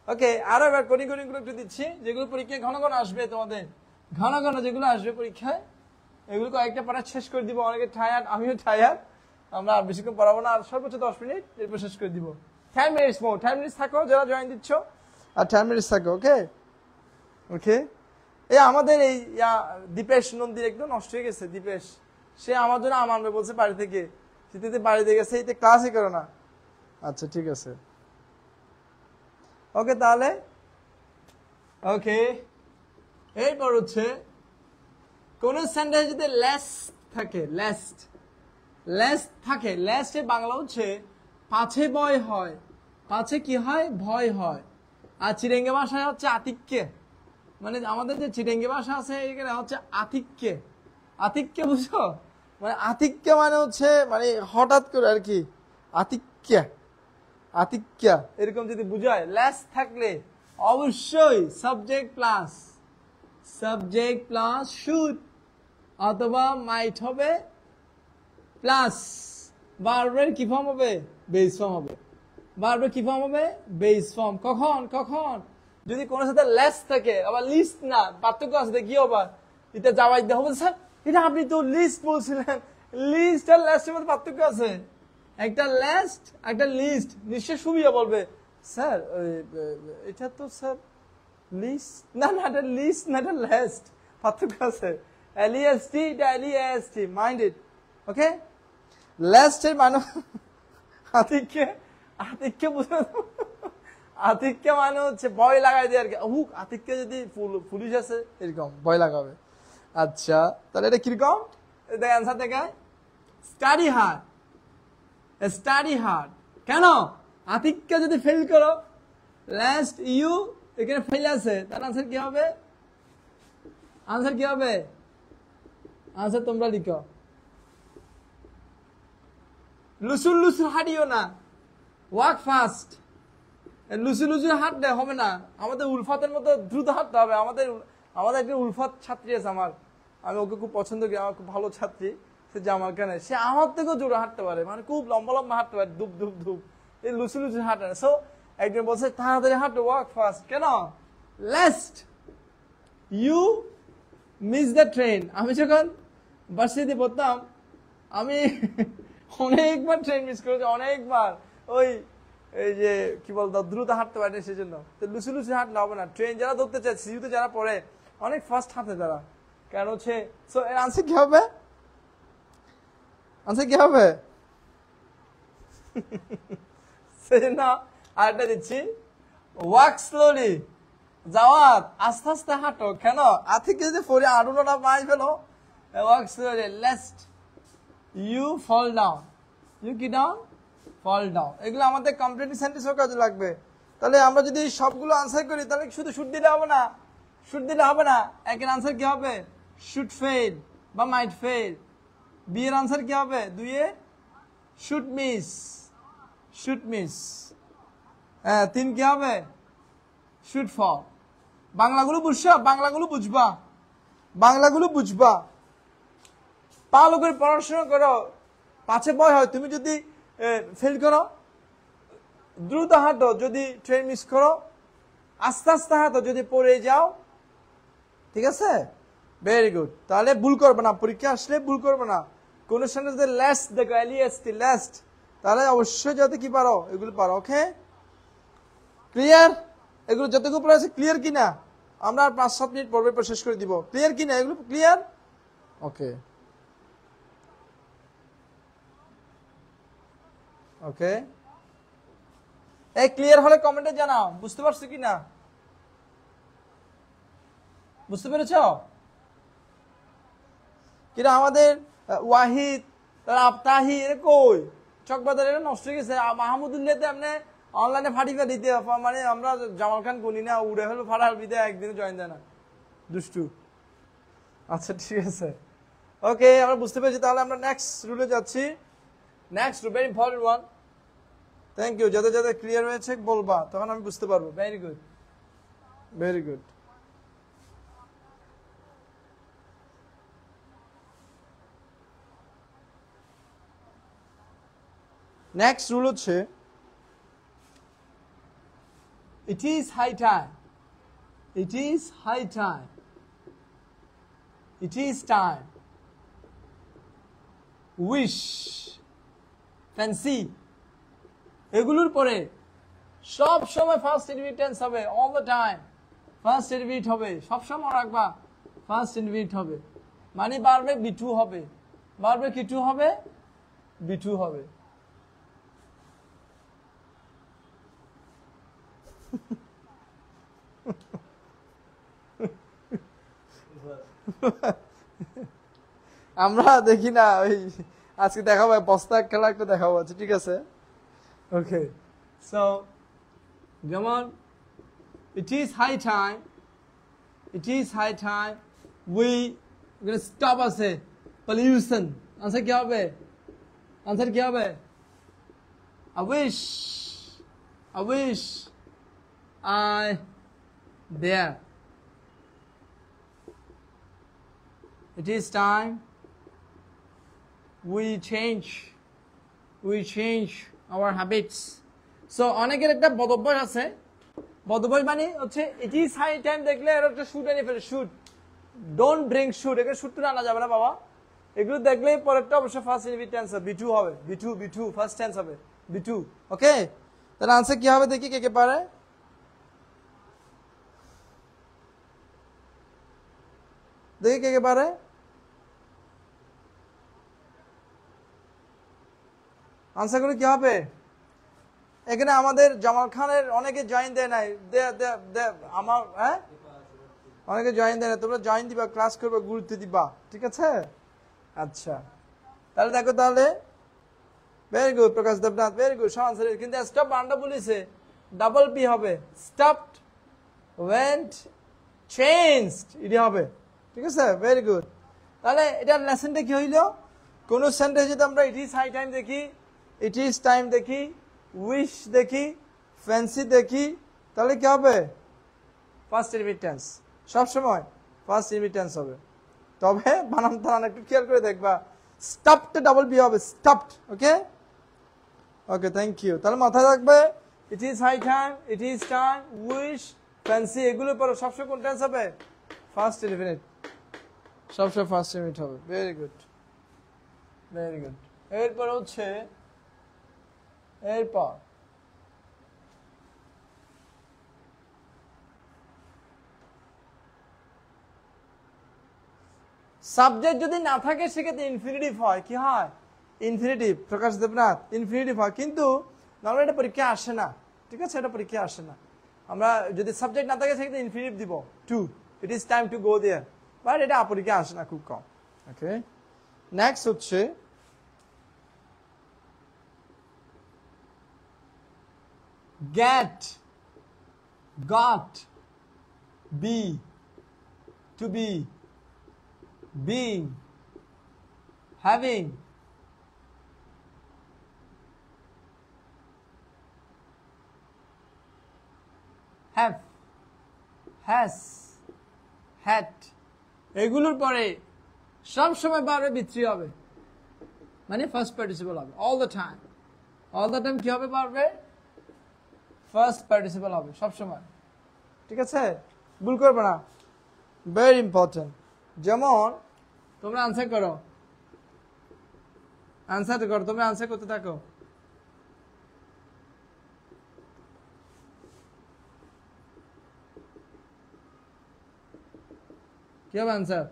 ওকে, আরো এবার কোনি গুলো একটু দিচ্ছি, যেগুলো পরীক্ষায় ঘন ঘন আসবে তোমাদের, ঘন ঘন যেগুলো আসবে পরীক্ষায়, এগুলো কয়েকটা পারা শেষ করে দিব। অনেকে টায়ার্ড, আমিও টায়ার্ড। আমরা আর বেশিক্ষণ পড়াবো না, আর সর্বোচ্চ 10 মিনিট, এরপর শেষ করে দিব। 10 মিনিটস মোর, 10 মিনিটস থাকো যারা জয়েন দিচ্ছ, আর 10 মিনিটস থাকো। ওকে ওকে। এই আমাদের এই দীপেশ নন্দীর একদম নষ্ট হয়ে গেছে। দীপেশ, সে আমার জন্য আমানবে বলছে বাড়ি থেকে, শীতে বাড়িতে গেছে, এইতে ক্লাসই করো না। আচ্ছা ঠিক আছে, ওকে তাহলে। ওকে, এরপর হচ্ছে কোন সেন্টেন্স যদি লেস থাকে, লেস থাকে, লেসে বাংলা হচ্ছে পাছে ভয় হয়, পাছে কি হয়? ভয় হয়। আর চিরেঙ্গে ভাষায় হচ্ছে আতিক্যে, মানে আমাদের যে চিরেঙ্গে ভাষা আছে এখানে হচ্ছে আতিক্যে। আতিক্যে বুঝছো? মানে আতিক্যে মানে হচ্ছে মানে হঠাৎ করে আর কি, আতিক্যা, আতিক্যা এরকম যদি বুঝায়। লেস থাকলে অবশ্যই সাবজেক্ট প্লাস শুড অথবা মাইট হবে প্লাস ভার্বের কি ফর্ম হবে? বেস ফর্ম হবে। ভার্বের কি ফর্ম হবে? Base form. কখন যদি কোন সাথে লেস থাকে, আবার লিস্ট না, পার্থক্য আছে, কি হবে? এটা যাওয়াই দেওয়া হবে। স্যার এটা আপনি তো লিস্ট বলছিলেন, লিস্ট আর লেস্টের মধ্যে পার্থক্য আছে। একটা লেস্ট একটা লিস্ট, নিশ্চয় সুবিধা বলবে স্যার এটা তো স্যার লিস্ট না, না এটা লিস্ট না, এটা লেস্ট, পার্থক্য আছে। এলইএসটি এটা এলইএসটি, মাইন্ড ইট। ওকে, লেস্টের মানে আতিক্যে বুঝে, আতিক্যে মানে হচ্ছে ভয় লাগাই দিয়ে আর কি। আতিক্যে যদি পুলিশ আছে এরকম ভয় লাগাবে। আচ্ছা তাহলে এটা কিরকম? দেখ অ্যান্সার দেখায়, স্টাডি হার্ড। কেন? আতিক্যে যদি ফেল করো, লাস্ট ইউ এখানে ফেল আছে, তার আনসার কি হবে? আনসার তোমরা লিখো। লুসুল হাঁটিও না, ওয়াক ফাস্ট। লুসুল হাঁটলে হবে না, আমাদের উলফাতের মতো দ্রুত হাঁটতে হবে। আমাদের একটা উলফাত ছাত্রী আছে আমার, আমি ওকে খুব পছন্দ করি, আমার খুব ভালো ছাত্রী। সে জামাল খানে, সে আমার থেকেও জোরে হাঁটতে পারে, মানে খুব লম্বা লম্বা হাঁটতে পারে, ধূপ ধূপ ধূপ। এই লুসুল হাঁটে না। সো একজন বলছে তাড়াতাড়ি হাঁটো, ওয়াক ফাস্ট। কেন? Lest you miss the train. আমি যখন ভার্সিটিতে পড়তাম, আমি অনেকবার ট্রেন মিস করেছি, অনেকবার। এই যে কি বলতো, দ্রুত হাঁটতে পারে না, সেজন্য। তো লুচি হাঁটলে হবে না। ট্রেন যারা ধরতে চায়, সিইউতে যারা পড়ে, অনেক ফাস্ট হাঁটে তারা। কারণ হচ্ছে, সো এর আনসার কি হবে? সেজন্য আরেকটা দিচ্ছি, ওয়াক স্লোলি। যাওয়াত আস্তে আস্তে হাঁটো। কেন? আতিকে যদি পড়ে আড়ুনোটা পাই ফেলো, walk slowly lest you fall down. You কি ডাউন? Fall down. এগুলো আমাদের কমপ্লিট সেন্টেন্সের কাজে লাগবে। তাহলে আমরা যদি সবগুলো আনসার করি, তাহলে শুধু শুড দিলে হবে না। একের আনসার কি হবে? শুড ফেল বা মাইট ফেল। বি এর আনসার কি হবে? দুইয়ে শুড মিস। হ্যাঁ, তিন কি হবে? শুড ফল। বাংলাগুলো বুঝবা, ভালো করে পড়াশোনা করো। পাছে ভয় হয়, তুমি যদি ফেল করো। দ্রুত হাঁটো যদি ট্রেন মিস করো, আস্তে আস্তে হাঁটো যদি পড়ে যাও। ঠিক আছে, ভেরি গুড। তাহলে ভুল করবে না, পরীক্ষা আসলে ভুল করবে না। কোন সেন্টেন্স যদি লেস্ট দেখো, এলইএসটি লেস্ট, তাহলে অবশ্যই যাতে কি পারো, এগুলো পারো। ওকে, ক্লিয়ার? এগুলো যতগুলো পড়া আছে ক্লিয়ার কিনা? আমরা আর 5-7 মিনিট পর্বে শেষ করে দিব। ক্লিয়ার কিনা? এগুলো ক্লিয়ার? ওকে ওকে, এই ক্লিয়ার হলে কমেন্টে জানাও বুঝতে পারছো কিনা। বুঝতে পেরেছ কিনা? আমাদের ওয়াহিদ, তাহি এর কই চকবাজার, এরা নষ্ট হয়ে গেছে। মাহমুদুল্লাহতে আপনি অনলাইনে ফাটি দিতে মানে আমরা জামাল খান গুনি না উড়ে হলো ফাটার বিদে একদিনে জয়েন দেয় না দুষ্টু। আচ্ছা ঠিক আছে, ওকে আমরা বুঝতে পেরেছি। তাহলে আমরা নেক্সট রুলে যাচ্ছি। Next rule, very important one. Thank you, যাদের যাদের ক্লিয়ার হয়েছে বলবা, তখন আমি বুঝতে পারবো। Very good, very good. Next rule হচ্ছে it is high time, it is high time, it is time, wish, fancy, এগুলোর পরে সব সময় ফার্স্ট ইনডিফিনিট টেন্স হবে। All the time first indefinite হবে, সব সময় রাখবা ফার্স্ট ইনডিফিনিট হবে। মানে বারবে বি2 হবে, বারবে কি2 হবে, বি2 হবে। আমরা দেখি না ওই আজকে দেখাবো বস্তা খেলা একটা দেখাবো, আছে ঠিক আছে। ওকে, সো যেমন it is high time, it is high time we gonna stop আছে pollution। আনসার কি হবে, আনসার কি হবে? I wish, I wish I there, it is time we change our habits। So অনেকের একটা বদভ্যাস আছে, বদভ্যাস মানে হচ্ছে ইট ইজ হাই টাইম দেখলে এর একটা শুট এনে ফেলে, শুট, ডোন্ট ব্রিং শুট, এগুলো শুট তো আনা যাবে না বাবা। এগুলো দেখলেই পরেরটা অবশ্যই ফার্স্ট ইনডিফিনিট টেন্স হবে, বি2 হবে, বি2 ফার্স্ট টেন্স হবে বি2। ওকে, তাহলে আনসার কি হবে দেখি কে কে পারে। দেখি কে কে পারে। আনসার করে কি হবে? এখানে আমাদের জামাল খানের অনেকে জয়েন দেয় নাই, আমার হ্যাঁ অনেকে জয়েন দেয় না। তোমরা জয়েন দিবা, ক্লাস করবে, গুরুত্ব দিবা, ঠিক আছে। আচ্ছা তাহলে দেখো, তাহলে ভেরি গুড প্রকাশ দেবনাথ, ভেরি গুড। সব আনসার, কিন্তু স্টপ বানানটা বলেছে ডাবল পি হবে, স্টপড, ওয়েন্ট, চেঞ্জড, এটি হবে, ঠিক আছে। Very good. তাহলে এটার লেসনটা কি হইল? কোন সেন্টেন্স যদি আমরা ইট ইজ হাই টাইম দেখি, ইট ইজ টাইম দেখি, উইশ দেখি, ফ্যান্সি দেখি, তাহলে কি হবে? ফার্স্ট ইনডিফিনিট টেন্স, সবসময় ফার্স্ট ইনডিফিনিট টেন্স হবে। তবে বানান টানান একটু খেয়াল করে দেখবা, স্টপড ডাবল বি হবে, stopped. Okay, okay, thank you. তাহলে মাথায় রাখবে it is high time, it is time, wish, fancy, এগুলোর পরে সবসময় কোন টেন্স হবে? ফার্স্ট ইনডিফিনিট, সবসময় ফার্স্ট ইনডিফিনিট হবে। Very good, very good. এরপর হচ্ছে এরপর সাবজেক্ট যদি না থাকে সেক্ষেত্রে ইনফিনিটিভ হয়। কি হয়? ইনফিনিটিভ। প্রকাশ দেবনাথ, ইনফিনিটিভ হয়, কিন্তু নর্মালি এটা পরীক্ষা আসে না, ঠিক আছে, এটা পরীক্ষা আসে না। আমরা যদি সাবজেক্ট না থাকে সেক্ষেত্রে ইনফিনিটিভ দিব, to, it is time to go there, but এটা পরীক্ষা আসে না, খুব কম। ওকে, নেক্সট হচ্ছে get, got, be, to be, being, having, have, has, had, এগুলোর পরে সব সময় বারবার বি3 হবে, মানে ফার্স্ট পার্টিসিপল হবে। All the time, all the time কি হবে? বারবে ফার্স্ট পার্টিসিপল হবে সব সময়, ঠিক আছে, ভুল করবে না, ভেরি ইম্পর্টেন্ট। যেমন তোমরা আনসার করো, আনসার করো, তোমরা আনসার করতে থাকো। কি হবে আনসার?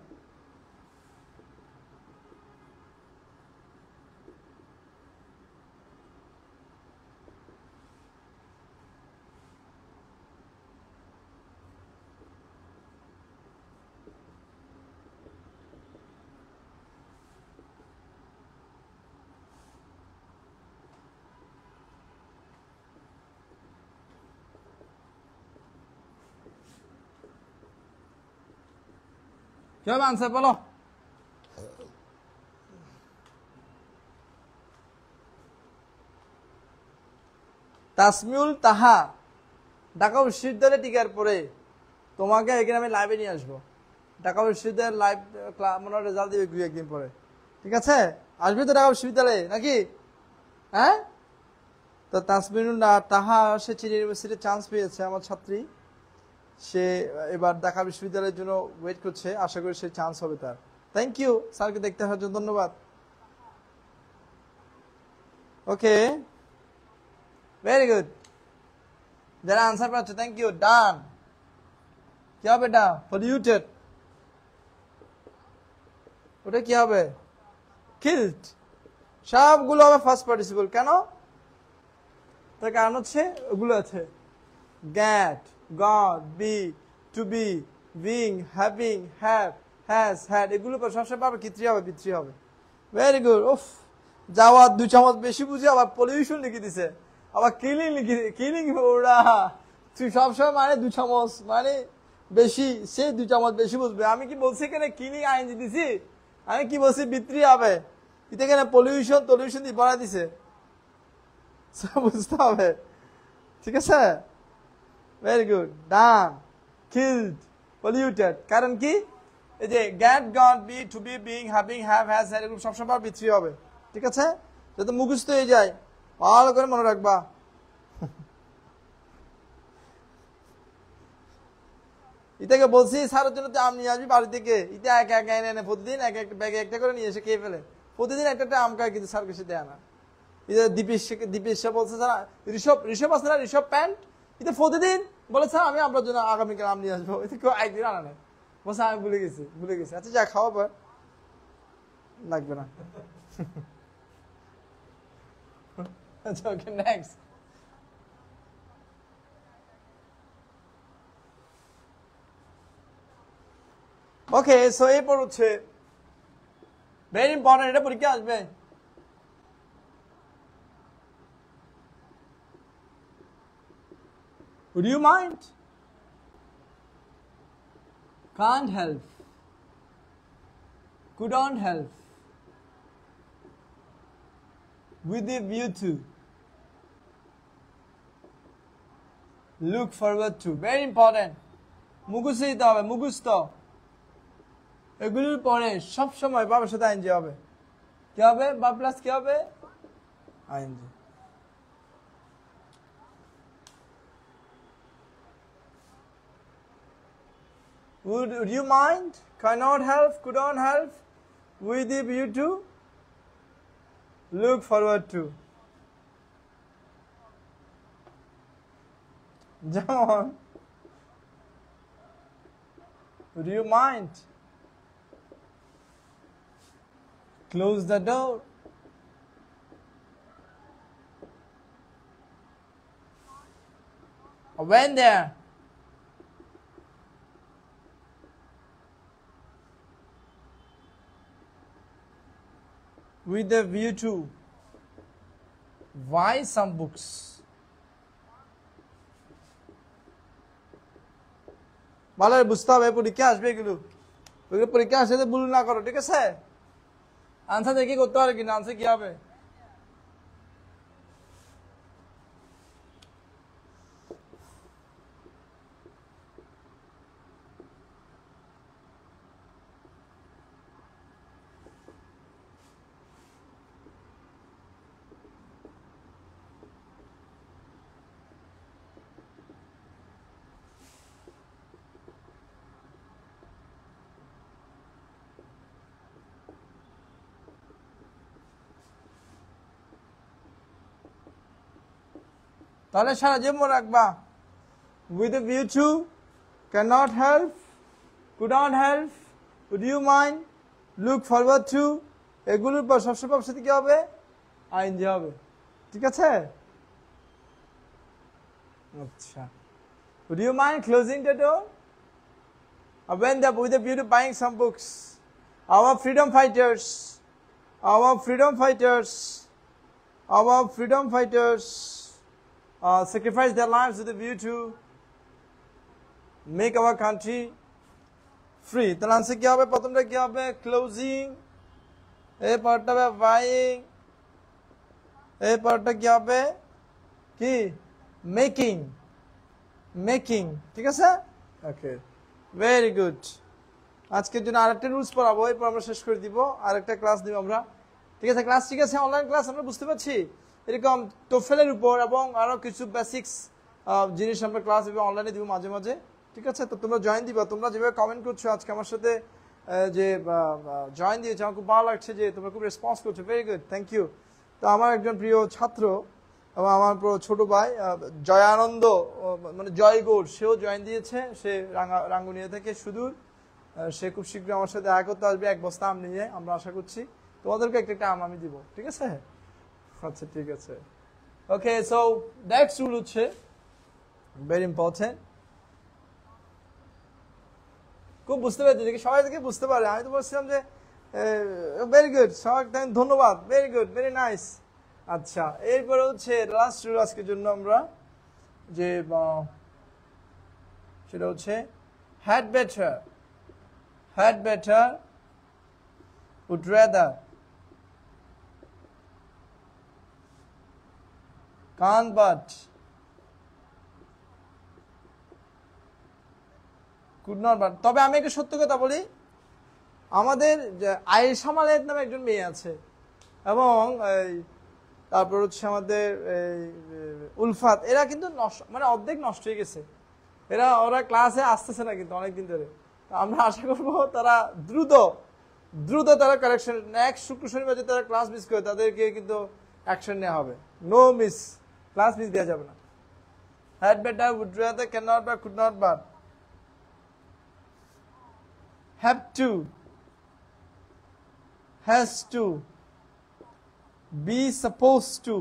কি হবে আনসার বলো তাসমিউল তাহা ঢাকা বিশ্ববিদ্যালয়ে টিকার পরে তোমাকে এখানে আমি লাইভে নিয়ে আসবো ঢাকা বিশ্ববিদ্যালয়ের লাইভ মনে হয় রেজাল্ট দিবে 2-1 দিন পরে ঠিক আছে আসবে তো ঢাকা বিশ্ববিদ্যালয়ে নাকি হ্যাঁ তো তাসমিনুল তাহা সে চীন ইউনিভার্সিটিতে চান্স পেয়েছে আমার ছাত্রী সে এবার ঢাকা বিশ্ববিদ্যালয়ের জন্য ওয়েট করছে আশা করি সে চান্স হবে তার থ্যাংক ইউ স্যারকে দেখতে আসার জন্য ধন্যবাদ ওকে ভেরি গুড যারা আনসার পাচ্ছে থ্যাংক ইউ ডান কি হবে এটা পলিউটেড ওটা কি হবে কিল্ড সবগুলো হবে ফার্স্ট পার্টিসিপল কেন তার কারণ হচ্ছে ওগুলো আছে get got be to be being having have has had এগুলো সবসময় পাবে কি হবে বিত্রি হবে ভেরি গুড উফ যাওয়া 2 চামচ বেশি বুঝে আবার পলিউশন লিখে দিছে আবার কিলিং লিখে কিলিং ওরা তুই সবসময় মানে 2 চামচ মানে বেশি সে 2 চামচ বেশি বুঝবে আমি কি বলছি এখানে কিলিং আইন দিছি আমি কি বলছি বিত্রি হবে এটা এখানে পলিউশন দিয়ে ভরা দিছে বুঝতে হবে ঠিক আছে very good done killed polluted কারণ কি এই যে get got be to be being having have has had এগুলো সবসময় বিত্রি হবে ঠিক আছে যাতে মুখস্থ হয়ে যায় ভালো করে মনে রাখবা ইটাকে বলছি স্যারের জন্য আম নিয়ে আসবি বাড়ি থেকে ইটা একা একা এনে প্রতিদিন এক একটা ব্যাগে একটা করে নিয়ে এসে খেয়ে ফেলে প্রতিদিন একটা আম খায় কিন্তু স্যার কিছু দেয় না দীপেশ বলছে স্যার ঋষভ আছে না ঋষভ প্যান্ট এটা প্রতিদিন বলে স্যার আমি আপনার জন্য আগামীকাল আম নিয়ে আসবো এটা কেউ একদিন আনা নেই বলছে আমি ভুলে গেছি আচ্ছা যা খাওয়া পর লাগবে না আচ্ছা ওকে নেক্সট ওকে সো এরপর হচ্ছে ভেরি ইম্পর্টেন্ট এটা পরীক্ষা আসবে Would you mind? Can't help. Couldn't help. With a view to. Look forward to. Very important. মুখস্থ দিতে হবে মুখস্থ এগুলোর পরে সব সময় বাবার সাথে আইনজি হবে কি হবে বা প্লাস কি হবে ING Would you mind? Cannot help, couldn't help, with the view to, look forward to. John, would you mind? Close the door. When there. With a view to buy some books. ভালো বুঝতে হবে পরীক্ষা আসবে এগুলো পরীক্ষা আসলে ভুল না করো ঠিক আছে আনসার দেখি করতে পারে কিনা আনসার কি হবে তাহলে সারা জীবন রাখবা with a view to cannot help couldn't help would you mind look forward to এগুলোর পর সবসময় সাথে কি হবে আইনজি হবে ঠিক আছে আচ্ছা would you mind closing the door when the with a view to buying some books our freedom fighters sacrifice their lives with a view to make our country free. তাহলে আনসার কি হবে? প্রথমটা কি হবে? ক্লোজিং, এই পার্টটা হবে buying, এই পার্টটা কি হবে? কি? Making, making. ঠিক আছে? ওকে, ভেরি গুড। আজকের জন্য আরেকটা রুলস পড়াবো, এরপর আমরা শেষ করে দিব, আরেকটা ক্লাস দিব আমরা। ঠিক আছে? ক্লাস ঠিক আছে, অনলাইন ক্লাস আমরা বুঝতে পারছি। এরকম টোফেলের উপর এবং আরো কিছু বেসিক্স জিনিস আমরা ক্লাস এবং অনলাইনে দিব মাঝে মাঝে। ঠিক আছে? তো তোমরা জয়েন দিবা। তোমরা যেভাবে কমেন্ট করছো আজকে আমার সাথে যে জয়েন দিয়েছো, আমার খুব ভালো লাগছে যে তোমরা খুব রেসপন্স করছো। Very good, thank you. তো আমার একজন প্রিয় ছাত্র এবং আমার ছোট ভাই জয়ানন্দ, মানে জয় গৌর, সেও জয়েন দিয়েছে। সে রাঙ্গুনিয়া থেকে সুদূর। সে খুব শীঘ্রই আমার সাথে দেখা করতে আসবে, 1 বস্তা আম নিয়ে। আমরা আশা করছি তোমাদেরকে একটা আম আমি দিব। ঠিক আছে? আচ্ছা, ঠিক আছে। ওকে, সো নেক্সট রুল হচ্ছে ভেরি ইম্পর্টেন্ট। খুব বুঝতে পেরেছি, দেখি সবাই থেকে বুঝতে পারে। আমি তো বলছিলাম যে ভেরি গুড, সবাই ধন্যবাদ, ভেরি গুড, ভেরি নাইস। আচ্ছা, এরপরে হচ্ছে লাস্ট রুল আজকের জন্য আমরা যে সেটা হচ্ছে had better would rather can't but could not but। তবে আমি একটা সত্য কথা বলি, আমাদের আয়েশা মালেক নামে একজন মেয়ে আছে এবং তারপর হচ্ছে আমাদের উলফাত, এরা কিন্তু মানে অর্ধেক নষ্ট হয়ে গেছে। ওরা ক্লাসে আসতেছে না কিন্তু অনেকদিন ধরে। আমরা আশা করবো তারা দ্রুত তারা কারেকশন, নেক্সট শুক্র শনিবার যে তারা ক্লাস মিস করে তাদেরকে কিন্তু অ্যাকশন নেওয়া হবে। নো মিস, ক্লাস মিস দেওয়া যাবে না। had better, would rather, cannot but, could not but, have to, has to, be supposed to,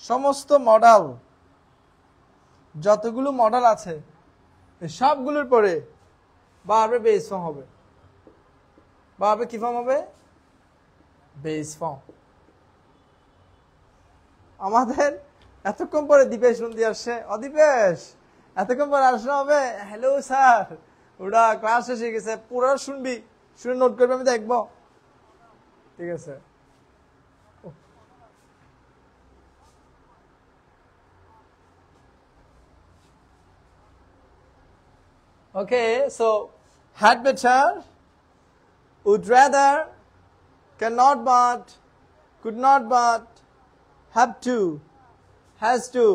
সমস্ত মডেল, যতগুলো মডেল আছে সবগুলোর পরে বারবার বেস ফর্ম হবে। বারবার কি ফর্ম হবে? Base form. আমাদের এতক্ষণ পরে দীপেশ নন্দী আসছে। অদীপেশ, এতক্ষণ পরে আসলে হবে। হ্যালো স্যার, ওরা ক্লাস শেষে গেছে, পুরো শুনবি, শুনে নোট করবি, আমি দেখবো। ঠিক আছে? Okay, so had better, would rather, cannot but, could not but, have to, has to,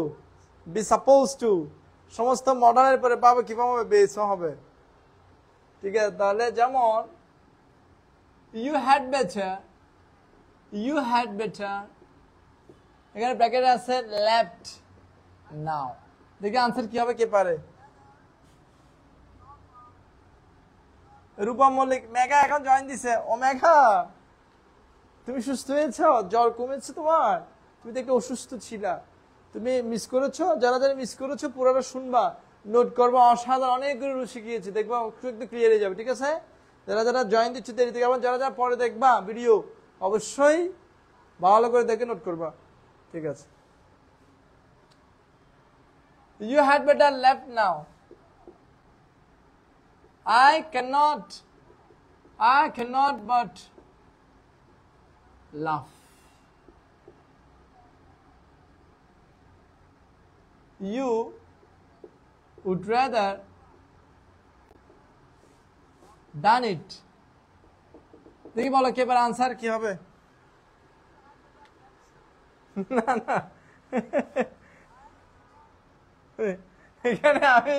be supposed to, সমস্ত মডার্নের পরে পাবে কি পাবে? বেস হবে। ঠিক আছে? তাহলে যেমন you had better, এখানে ব্র্যাকেটে আছে left now। দেখি আনসার কি হবে, কে পারে? রূপা মল্লিক, মেঘা এখন জয়েন দিছে। ও মেঘা, তুমি সুস্থ হয়েছ? জ্বর কমেছে তোমার? তুমি তো একটু অসুস্থ ছিলা, তুমি মিস করেছো। যারা যারা মিস করেছো পুরোটা শুনবা, নোট করবা। অসাধারণ অনেকগুলো রুল শিখিয়েছি, দেখবা একটু ক্লিয়ার হয়ে যাবে। ঠিক আছে? যারা যারা জয়েন দিচ্ছে দেরি থেকে, যারা যারা পরে দেখবা ভিডিও, অবশ্যই ভালো করে দেখে নোট করবা। ঠিক আছে? You had better left now. I cannot but laugh. You would rather done it. দেখি বলো কে পারে, আনসার কি হবে? না না, এখানে আমি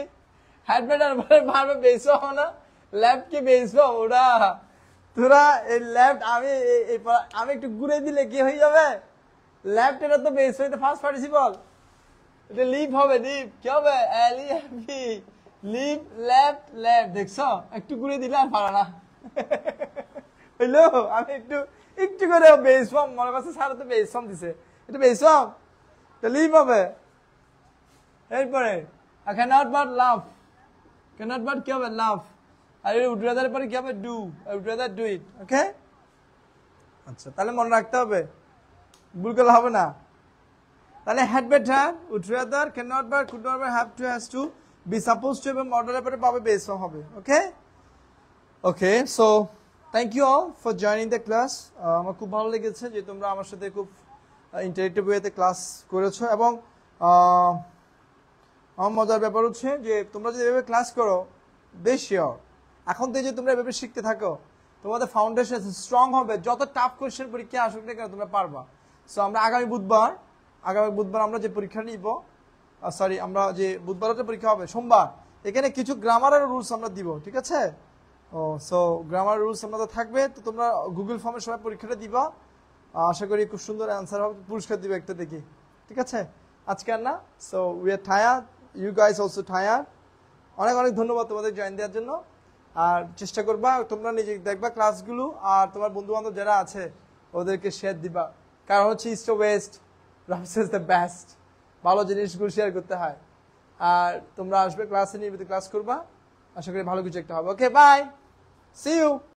হ্যাড বেটার বলে ভাবে বেস হবো না, লেফট কে বেস হবো। ওরা তোরা এই লেফট, আমি একটু ঘুরে দিলে কি হয়ে যাবে? লেফট, এটা তো বেস হইতে ফার্স্ট পার্টিসিপল, এটা লিভ হবে। লিভ কি হবে? লিভ, লেফট, দেখছো? একটু ঘুরে দিলে আর পারা না। হইলো? আমি একটু করে বেস ফর্ম মনে করছে, স্যার তো বেস ফর্ম দিছে, এটা বেস ফর্ম, লিভ হবে। এরপরে cannot but laugh, cannot but কি হবে? laugh। আর would rather পরে কি হবে? do, I would rather do it। ওকে? আচ্ছা, তাহলে মনে রাখতে হবে, ভুল করলে হবে না। তাহলে had better, would rather, cannot but, could not but, have to, has to, be supposed to এবং মডেলের পরে পাবে বেস ফর্ম হবে okay okay so thank you all for joining the class আমার খুব ভালো লেগেছে যে তোমরা আমার সাথে খুব ইন্টারেক্টিভ ওয়েতে ক্লাস করেছো এবং আমার মজার ব্যাপার হচ্ছে যে তোমরা যদি এভাবে ক্লাস করো বেশ শিওর এখন থেকে যদি তোমরা এভাবে শিখতে থাকো তোমাদের ফাউন্ডেশন স্ট্রং হবে যত টাফ কোয়েশ্চেন পরীক্ষা আসুক না কেন তোমরা পারবা সো আমরা আগামী বুধবার আমরা যে পরীক্ষা নিব সরি আমরা যে বুধবার যে পরীক্ষা হবে সোমবার এখানে কিছু গ্রামারের রুলস আমরা দিব ঠিক আছে ও সো গ্রামার রুলস আমাদের থাকবে তো তোমরা গুগল ফর্মে সবাই পরীক্ষাটা দিবা আশা করি খুব সুন্দর অ্যান্সার হবে পুরস্কার দিবে একটা দেখি ঠিক আছে আজকে আর না so we are tired you guys also tired অনেক অনেক ধন্যবাদ তোমাদের জয়েন দেওয়ার জন্য আর চেষ্টা করবা তোমরা নিজে দেখবা ক্লাসগুলো আর তোমার বন্ধু বান্ধব যারা আছে ওদেরকে শেয়ার দিবা কারণ হচ্ছে east West Ramses the best ভালো জিনিসগুলো শেয়ার করতে হয় আর তোমরা আসবে ক্লাসে নিয়মিত ক্লাস করবা আশা করি ভালো কিছু একটা হবে ওকে বাই সি ইউ